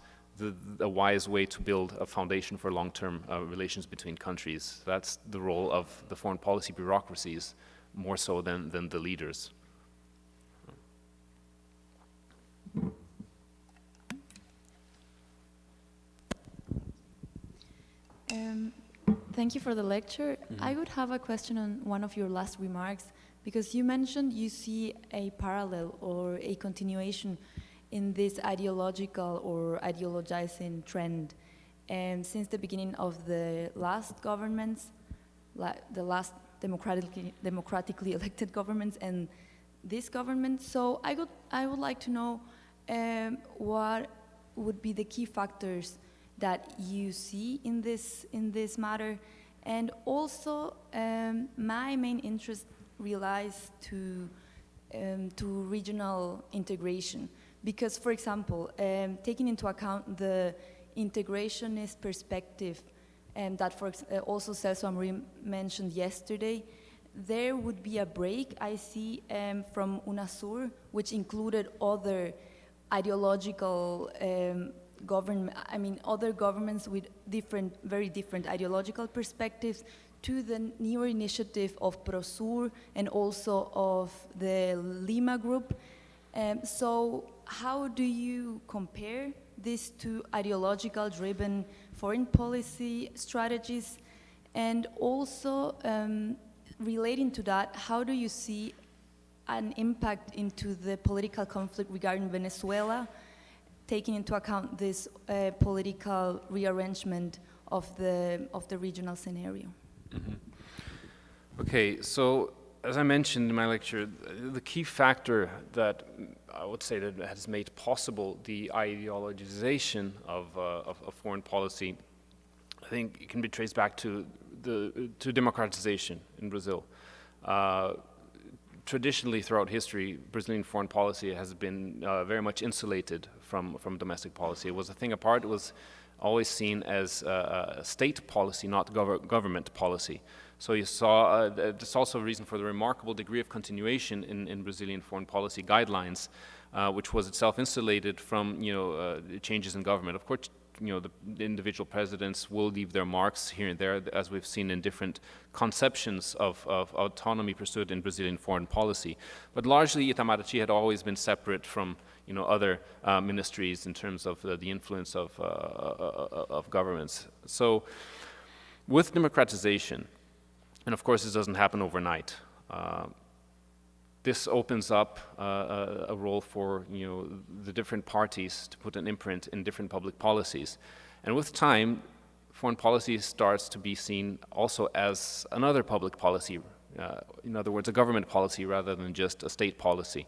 a wise way to build a foundation for long-term relations between countries. That's the role of the foreign policy bureaucracies, more so than the leaders. Thank you for the lecture. I would have a question on one of your last remarks, because you mentioned you see a parallel or a continuation in this ideological or ideologizing trend. And since the beginning of the last governments, the last democratically elected governments and this government, so I would like to know what would be the key factors that you see in this matter, and also my main interest relies to regional integration, because, for example, taking into account the integrationist perspective that also Celso Amorim mentioned yesterday, there would be a break, I see, from UNASUR, which included other ideological other governments with very different ideological perspectives, to the newer initiative of PROSUR and also of the Lima group. So how do you compare these two ideological-driven foreign policy strategies? And also, relating to that, how do you see an impact into the political conflict regarding Venezuela, taking into account this political rearrangement of the regional scenario? Mm-hmm. Okay, so as I mentioned in my lecture, the key factor that I would say that has made possible the ideologization of foreign policy, I think it can be traced back to democratization in Brazil. Traditionally, throughout history, Brazilian foreign policy has been very much insulated from domestic policy. It was a thing apart. It was always seen as a state policy, not government policy. So you saw, that's also a reason for the remarkable degree of continuation in Brazilian foreign policy guidelines, which was itself insulated from, changes in government. Of course, the individual presidents will leave their marks here and there, as we've seen in different conceptions of autonomy pursued in Brazilian foreign policy. But largely, Itamaraty had always been separate from, other ministries in terms of the influence of governments. So, with democratization, and of course, this doesn't happen overnight. This opens up a role for the different parties to put an imprint in different public policies, and with time, foreign policy starts to be seen also as another public policy. In other words, a government policy rather than just a state policy.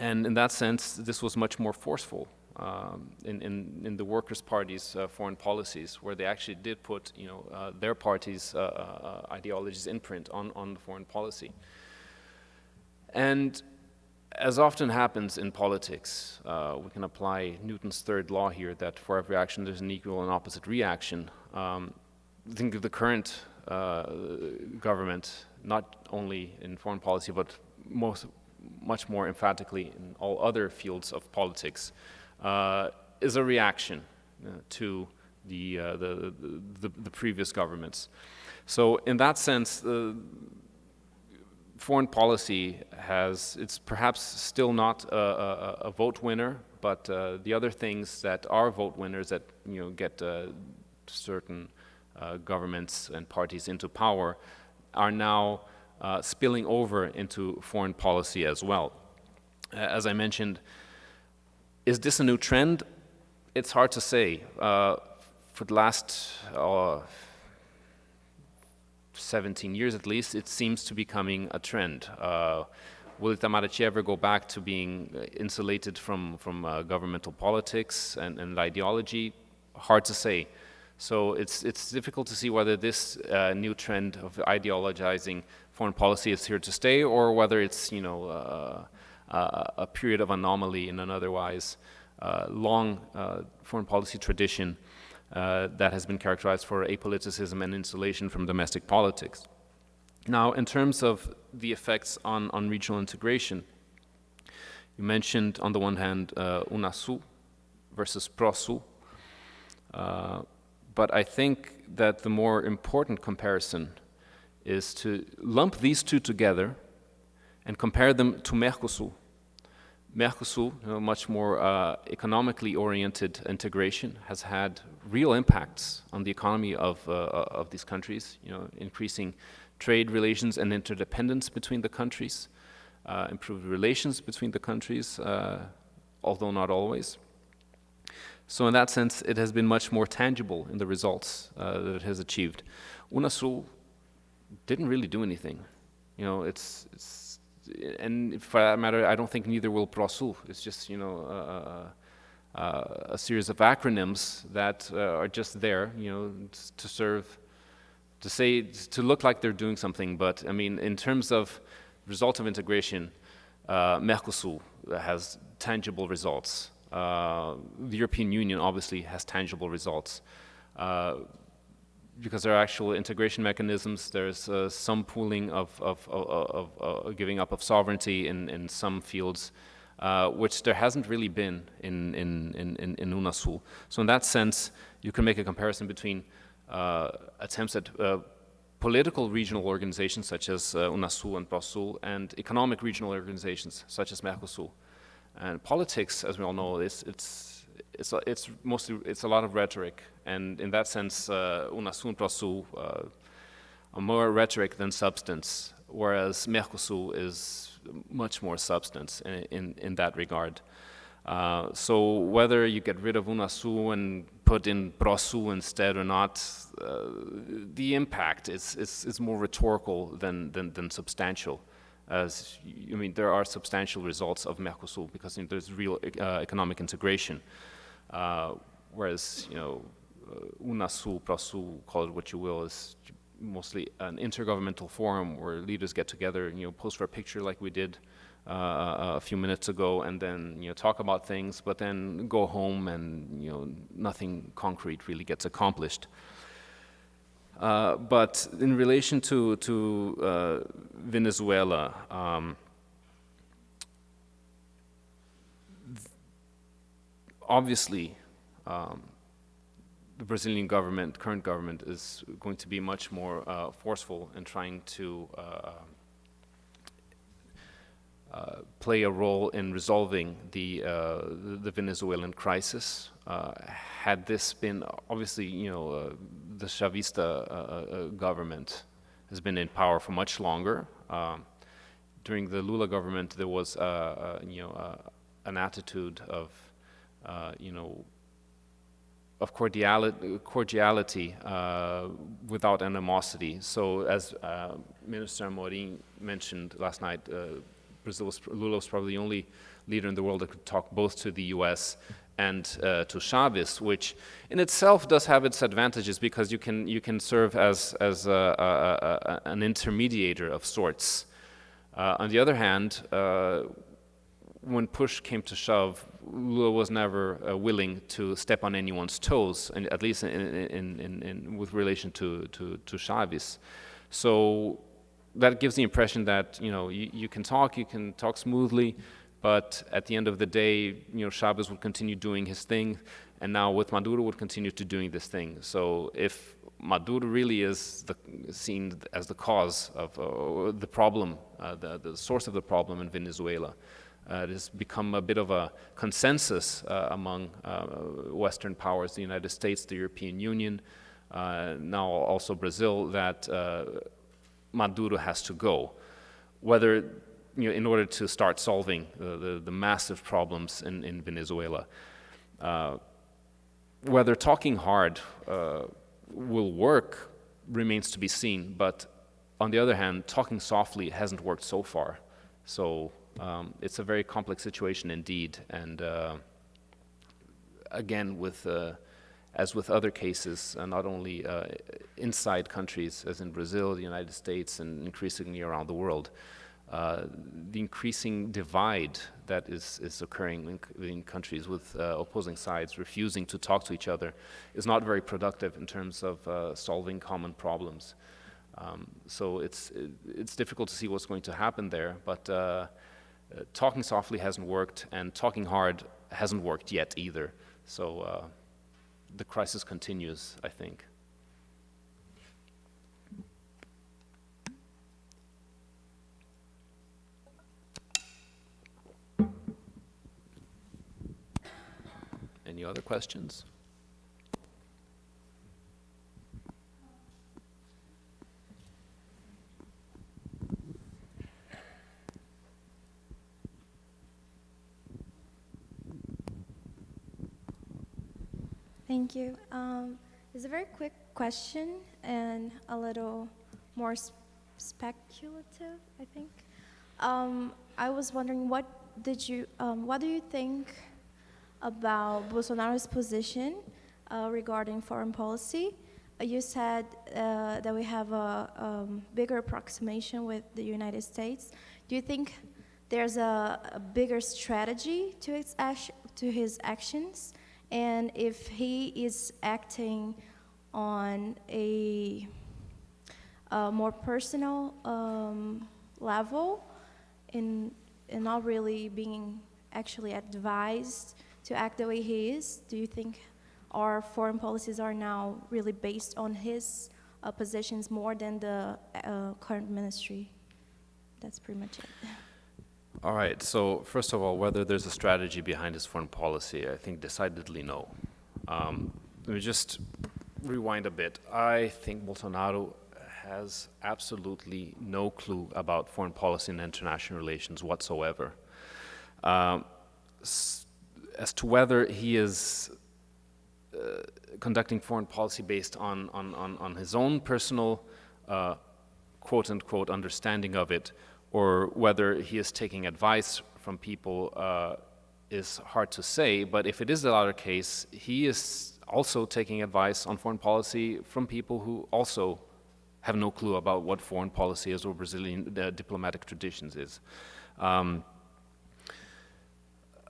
And in that sense, this was much more forceful in the Workers' Party's foreign policies, where they actually did put their party's ideology's imprint on the foreign policy. And as often happens in politics, we can apply Newton's third law here, that for every action there's an equal and opposite reaction. I think the current government, not only in foreign policy, but much more emphatically in all other fields of politics, is a reaction to the previous governments. So in that sense, foreign policy it's perhaps still not a vote winner, but the other things that are vote winners that get certain governments and parties into power are now spilling over into foreign policy as well. As I mentioned, is this a new trend? It's hard to say. For the last 17 years at least, it seems to be becoming a trend. Will Itamaraty ever go back to being insulated from governmental politics and ideology? Hard to say. So it's difficult to see whether this new trend of ideologizing foreign policy is here to stay, or whether it's a period of anomaly in an otherwise long foreign policy tradition that has been characterized for apoliticism and insulation from domestic politics. Now, in terms of the effects on regional integration, you mentioned on the one hand UNASUR versus PROSUR, but I think that the more important comparison is to lump these two together and compare them to Mercosur. Mercosur, much more economically oriented integration, has had real impacts on the economy of these countries, increasing trade relations and interdependence between the countries, improved relations between the countries, although not always. So in that sense, it has been much more tangible in the results that it has achieved. UNASUR didn't really do anything. And for that matter, I don't think neither will PROSUR. It's just, a series of acronyms that are just there, to serve, to look like they're doing something. But I mean, in terms of result of integration, Mercosur has tangible results. The European Union obviously has tangible results. Because there are actual integration mechanisms, there's some pooling of giving up of sovereignty in some fields, which there hasn't really been in UNASUR. So in that sense, you can make a comparison between attempts at political regional organizations such as UNASUR and PROSUR, and economic regional organizations such as Mercosur. And politics, as we all know, it's a lot of rhetoric, and in that sense, UNASUR and PROSUR are more rhetoric than substance, whereas Mercosur is much more substance in that regard. So whether you get rid of UNASUR and put in PROSUR instead or not, the impact is more rhetorical than substantial. There are substantial results of Mercosur because there's real economic integration, whereas UNASUR, PROSUR, call it what you will, is mostly an intergovernmental forum where leaders get together, pose for a picture like we did a few minutes ago, and then talk about things, but then go home and nothing concrete really gets accomplished. But in relation to Venezuela, obviously, the Brazilian government, current government, is going to be much more forceful in trying to play a role in resolving the Venezuelan crisis. Had this been, obviously, the Chavista government has been in power for much longer. During the Lula government, there was, an attitude of, of cordiality without animosity. So, as Minister Amorim mentioned last night, Lula was probably the only leader in the world that could talk both to the U.S. and to Chavez, which in itself does have its advantages because you can serve as an intermediator of sorts. On the other hand, when push came to shove, Lula was never willing to step on anyone's toes, and at least with relation to Chavez. So that gives the impression that you can talk smoothly, but at the end of the day, Chavez would continue doing his thing, and now with Maduro would continue to doing this thing. So if Maduro really is seen as the cause of the problem, the source of the problem in Venezuela, it has become a bit of a consensus among Western powers, the United States, the European Union, now also Brazil, that Maduro has to go. Whether, in order to start solving the massive problems in Venezuela. Whether talking hard will work remains to be seen, but on the other hand, talking softly hasn't worked so far. So it's a very complex situation indeed, and again, as with other cases, not only inside countries, as in Brazil, the United States, and increasingly around the world, the increasing divide that is occurring in countries with opposing sides refusing to talk to each other is not very productive in terms of solving common problems. So it's difficult to see what's going to happen there, but talking softly hasn't worked, and talking hard hasn't worked yet either. So the crisis continues, I think. Any other questions? Thank you. It's a very quick question and a little more speculative, I think. I was wondering, what do you think about Bolsonaro's position regarding foreign policy? You said that we have a bigger approximation with the United States. Do you think there's a bigger strategy to his actions? And if he is acting on a more personal level and not really being actually advised to act the way he is, do you think our foreign policies are now really based on his positions more than the current ministry? That's pretty much it. All right, so first of all, whether there's a strategy behind his foreign policy, I think decidedly no. Let me just rewind a bit. I think Bolsonaro has absolutely no clue about foreign policy and international relations whatsoever. As to whether he is conducting foreign policy based on his own personal quote-unquote understanding of it, or whether he is taking advice from people is hard to say, but if it is the latter case, he is also taking advice on foreign policy from people who also have no clue about what foreign policy is or Brazilian diplomatic traditions is.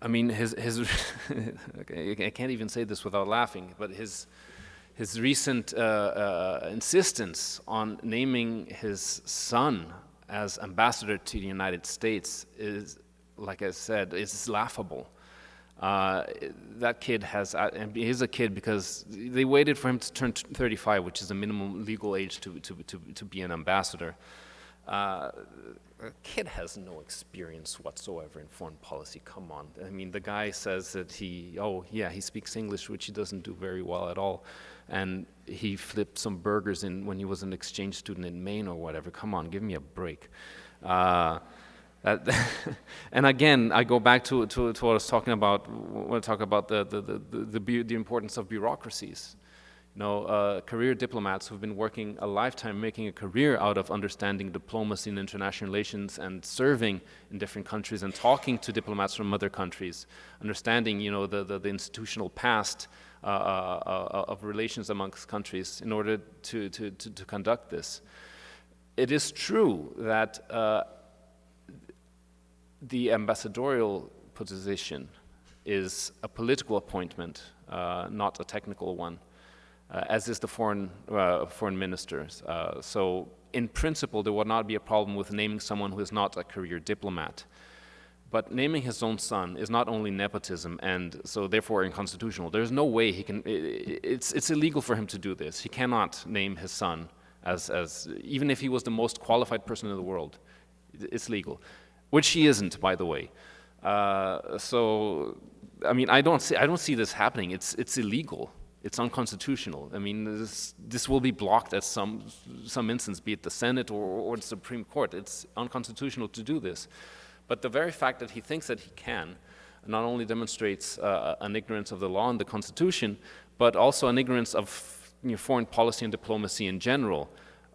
I mean, his okay, I can't even say this without laughing, but his recent insistence on naming his son as ambassador to the United States is, like I said, is laughable. That kid has, and he's a kid because they waited for him to turn 35, which is the minimum legal age to be an ambassador. A kid has no experience whatsoever in foreign policy. Come on. I mean, the guy says that he speaks English, which he doesn't do very well at all. And he flipped some burgers when he was an exchange student in Maine or whatever. Come on, give me a break. And again, I go back to what I was talking about when I talk about the importance of bureaucracies. You know, career diplomats who've been working a lifetime, making a career out of understanding diplomacy and international relations and serving in different countries and talking to diplomats from other countries, understanding, you know, the institutional past of relations amongst countries in order to conduct this. It is true that the ambassadorial position is a political appointment, not a technical one, as is the foreign ministers. So in principle, there would not be a problem with naming someone who is not a career diplomat. But naming his own son is not only nepotism and so therefore unconstitutional. There's no way he can, it's illegal for him to do this. He cannot name his son as even if he was the most qualified person in the world, it's legal. Which he isn't, by the way. So, I mean, I don't see this happening. It's illegal. It's unconstitutional. I mean, this will be blocked at some instance, be it the Senate or the Supreme Court. It's unconstitutional to do this. But the very fact that he thinks that he can not only demonstrates an ignorance of the law and the Constitution, but also an ignorance of foreign policy and diplomacy in general.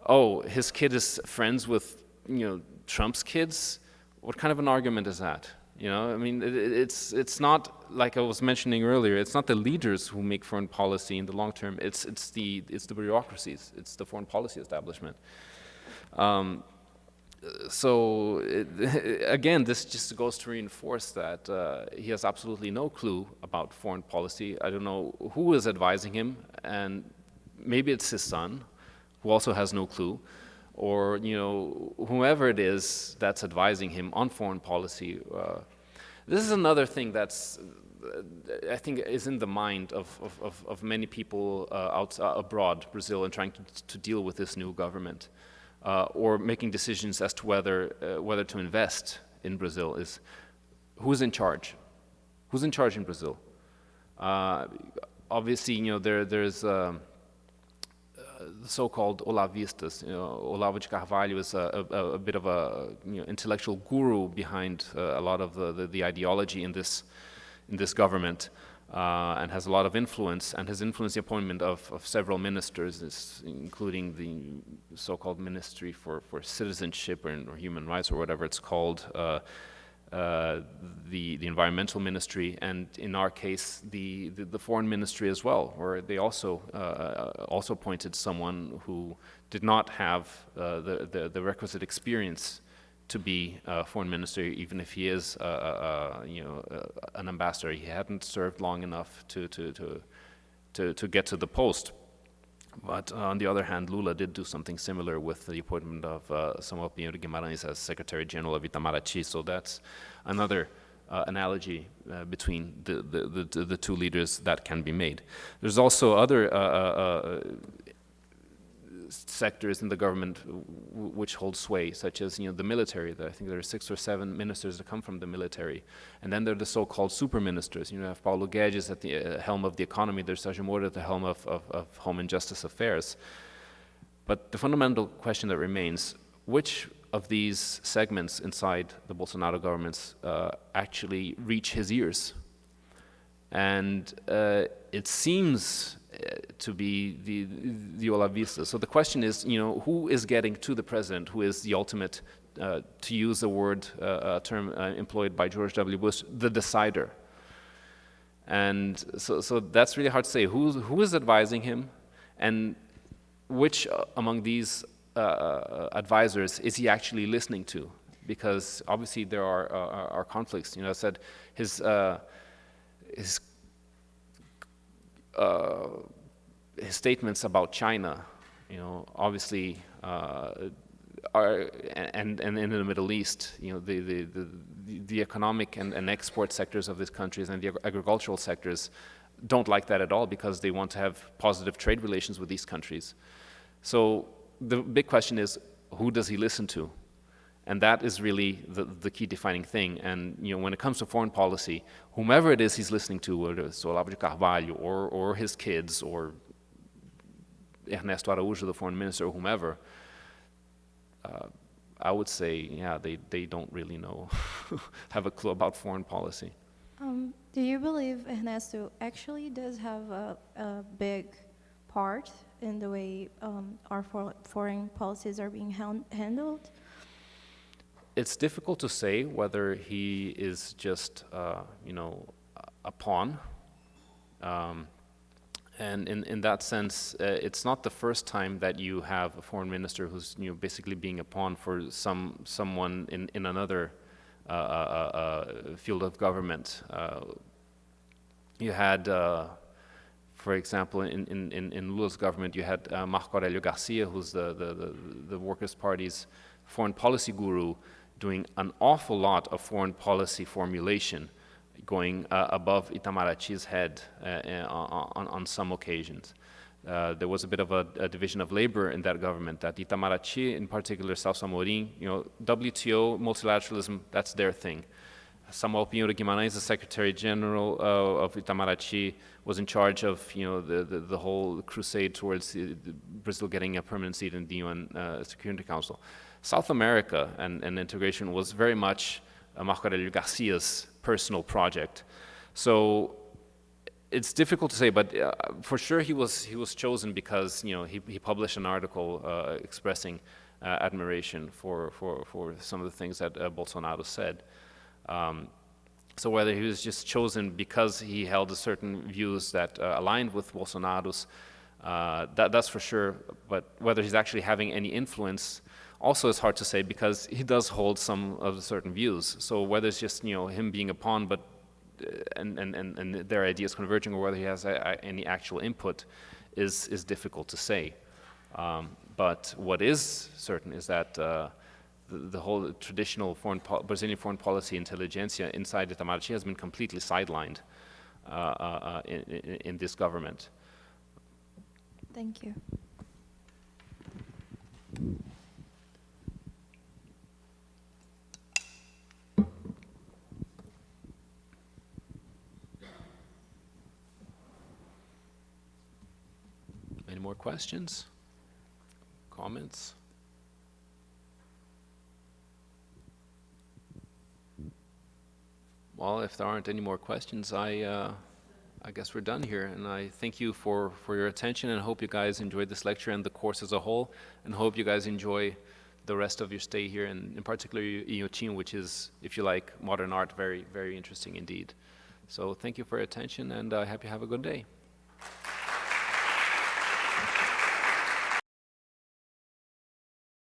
Oh, his kid is friends with Trump's kids? What kind of an argument is that? You know, I mean, it's not like I was mentioning earlier. It's not the leaders who make foreign policy in the long term. It's the bureaucracies. It's the foreign policy establishment. So again, this just goes to reinforce that he has absolutely no clue about foreign policy. I don't know who is advising him, and maybe it's his son, who also has no clue. Or whoever it is that's advising him on foreign policy. This is another thing that's I think is in the mind of many people abroad, Brazil, and trying to deal with this new government, or making decisions as to whether to invest in Brazil is who's in charge? Who's in charge in Brazil? Obviously, there's the so-called Olavistas. Olavo de Carvalho is a bit of a intellectual guru behind a lot of the ideology in this government, and has a lot of influence, and has influenced the appointment of several ministers, including the so-called Ministry for Citizenship or Human Rights, or whatever it's called, the Environmental Ministry, and in our case, the Foreign Ministry as well, where they also appointed someone who did not have the requisite experience to be a foreign minister, even if he is an ambassador. He hadn't served long enough to get to the post. But on the other hand, Lula did do something similar with the appointment of Samuel Pinheiro de Guimarães as Secretary General of Itamaraty. So that's another analogy between the two leaders that can be made. There's also other sectors in the government which hold sway, such as the military. I think there are 6 or 7 ministers that come from the military, and then there are the so-called super ministers. You have Paulo Guedes at the helm of the economy. There's Sérgio Moro at the helm of Home and Justice Affairs. But the fundamental question that remains: which of these segments inside the Bolsonaro governments actually reach his ears? And it seems to be the Olavistas. So the question is, who is getting to the president, who is the ultimate, to use a word, a term employed by George W. Bush, the decider. And so that's really hard to say. Who is advising him, and which among these advisors is he actually listening to? Because obviously there are conflicts. I said his statements about China, obviously, are and in the Middle East, the economic and export sectors of these countries and the agricultural sectors don't like that at all, because they want to have positive trade relations with these countries. So the big question is, who does he listen to? And that is really the key defining thing. And when it comes to foreign policy, whomever it is he's listening to, whether it's Olavo de Carvalho or his kids or Ernesto Araújo, the foreign minister, or whomever, I would say, they don't really know, have a clue about foreign policy. Do you believe Ernesto actually does have a big part in the way our foreign policies are being handled? It's difficult to say whether he is just, a pawn. And in that sense, it's not the first time that you have a foreign minister who's basically being a pawn for someone in another field of government. You had, for example, in Lula's government, you had Marco Aurelio Garcia, who's the Workers' Party's foreign policy guru, doing an awful lot of foreign policy formulation, going above Itamaraty's head on some occasions. There was a bit of a division of labor in that government, that Itamaraty, in particular Celso Amorim, WTO, multilateralism, that's their thing. Samuel Pinheiro de Guimarães, the Secretary General of Itamaraty, was in charge of the whole crusade towards Brazil getting a permanent seat in the UN Security Council. South America and integration was very much Marco Aurelio Garcia's personal project. So it's difficult to say, but for sure he was chosen because he published an article expressing admiration for some of the things that Bolsonaro said. So whether he was just chosen because he held a certain views that aligned with Bolsonaro's, that's for sure. But whether he's actually having any influence also is hard to say, because he does hold some of the certain views. So whether it's just him being a pawn, but and their ideas converging, or whether he has any actual input, is difficult to say. But what is certain is that the whole traditional Brazilian foreign policy intelligentsia inside Itamaraty has been completely sidelined in this government. Thank you. more questions? Comments? Well, if there aren't any more questions, I guess we're done here. And I thank you for your attention, and hope you guys enjoyed this lecture and the course as a whole, and hope you guys enjoy the rest of your stay here, and in particular Inhotim, which is, if you like modern art, very, very interesting indeed. So thank you for your attention, and I hope you have a good day.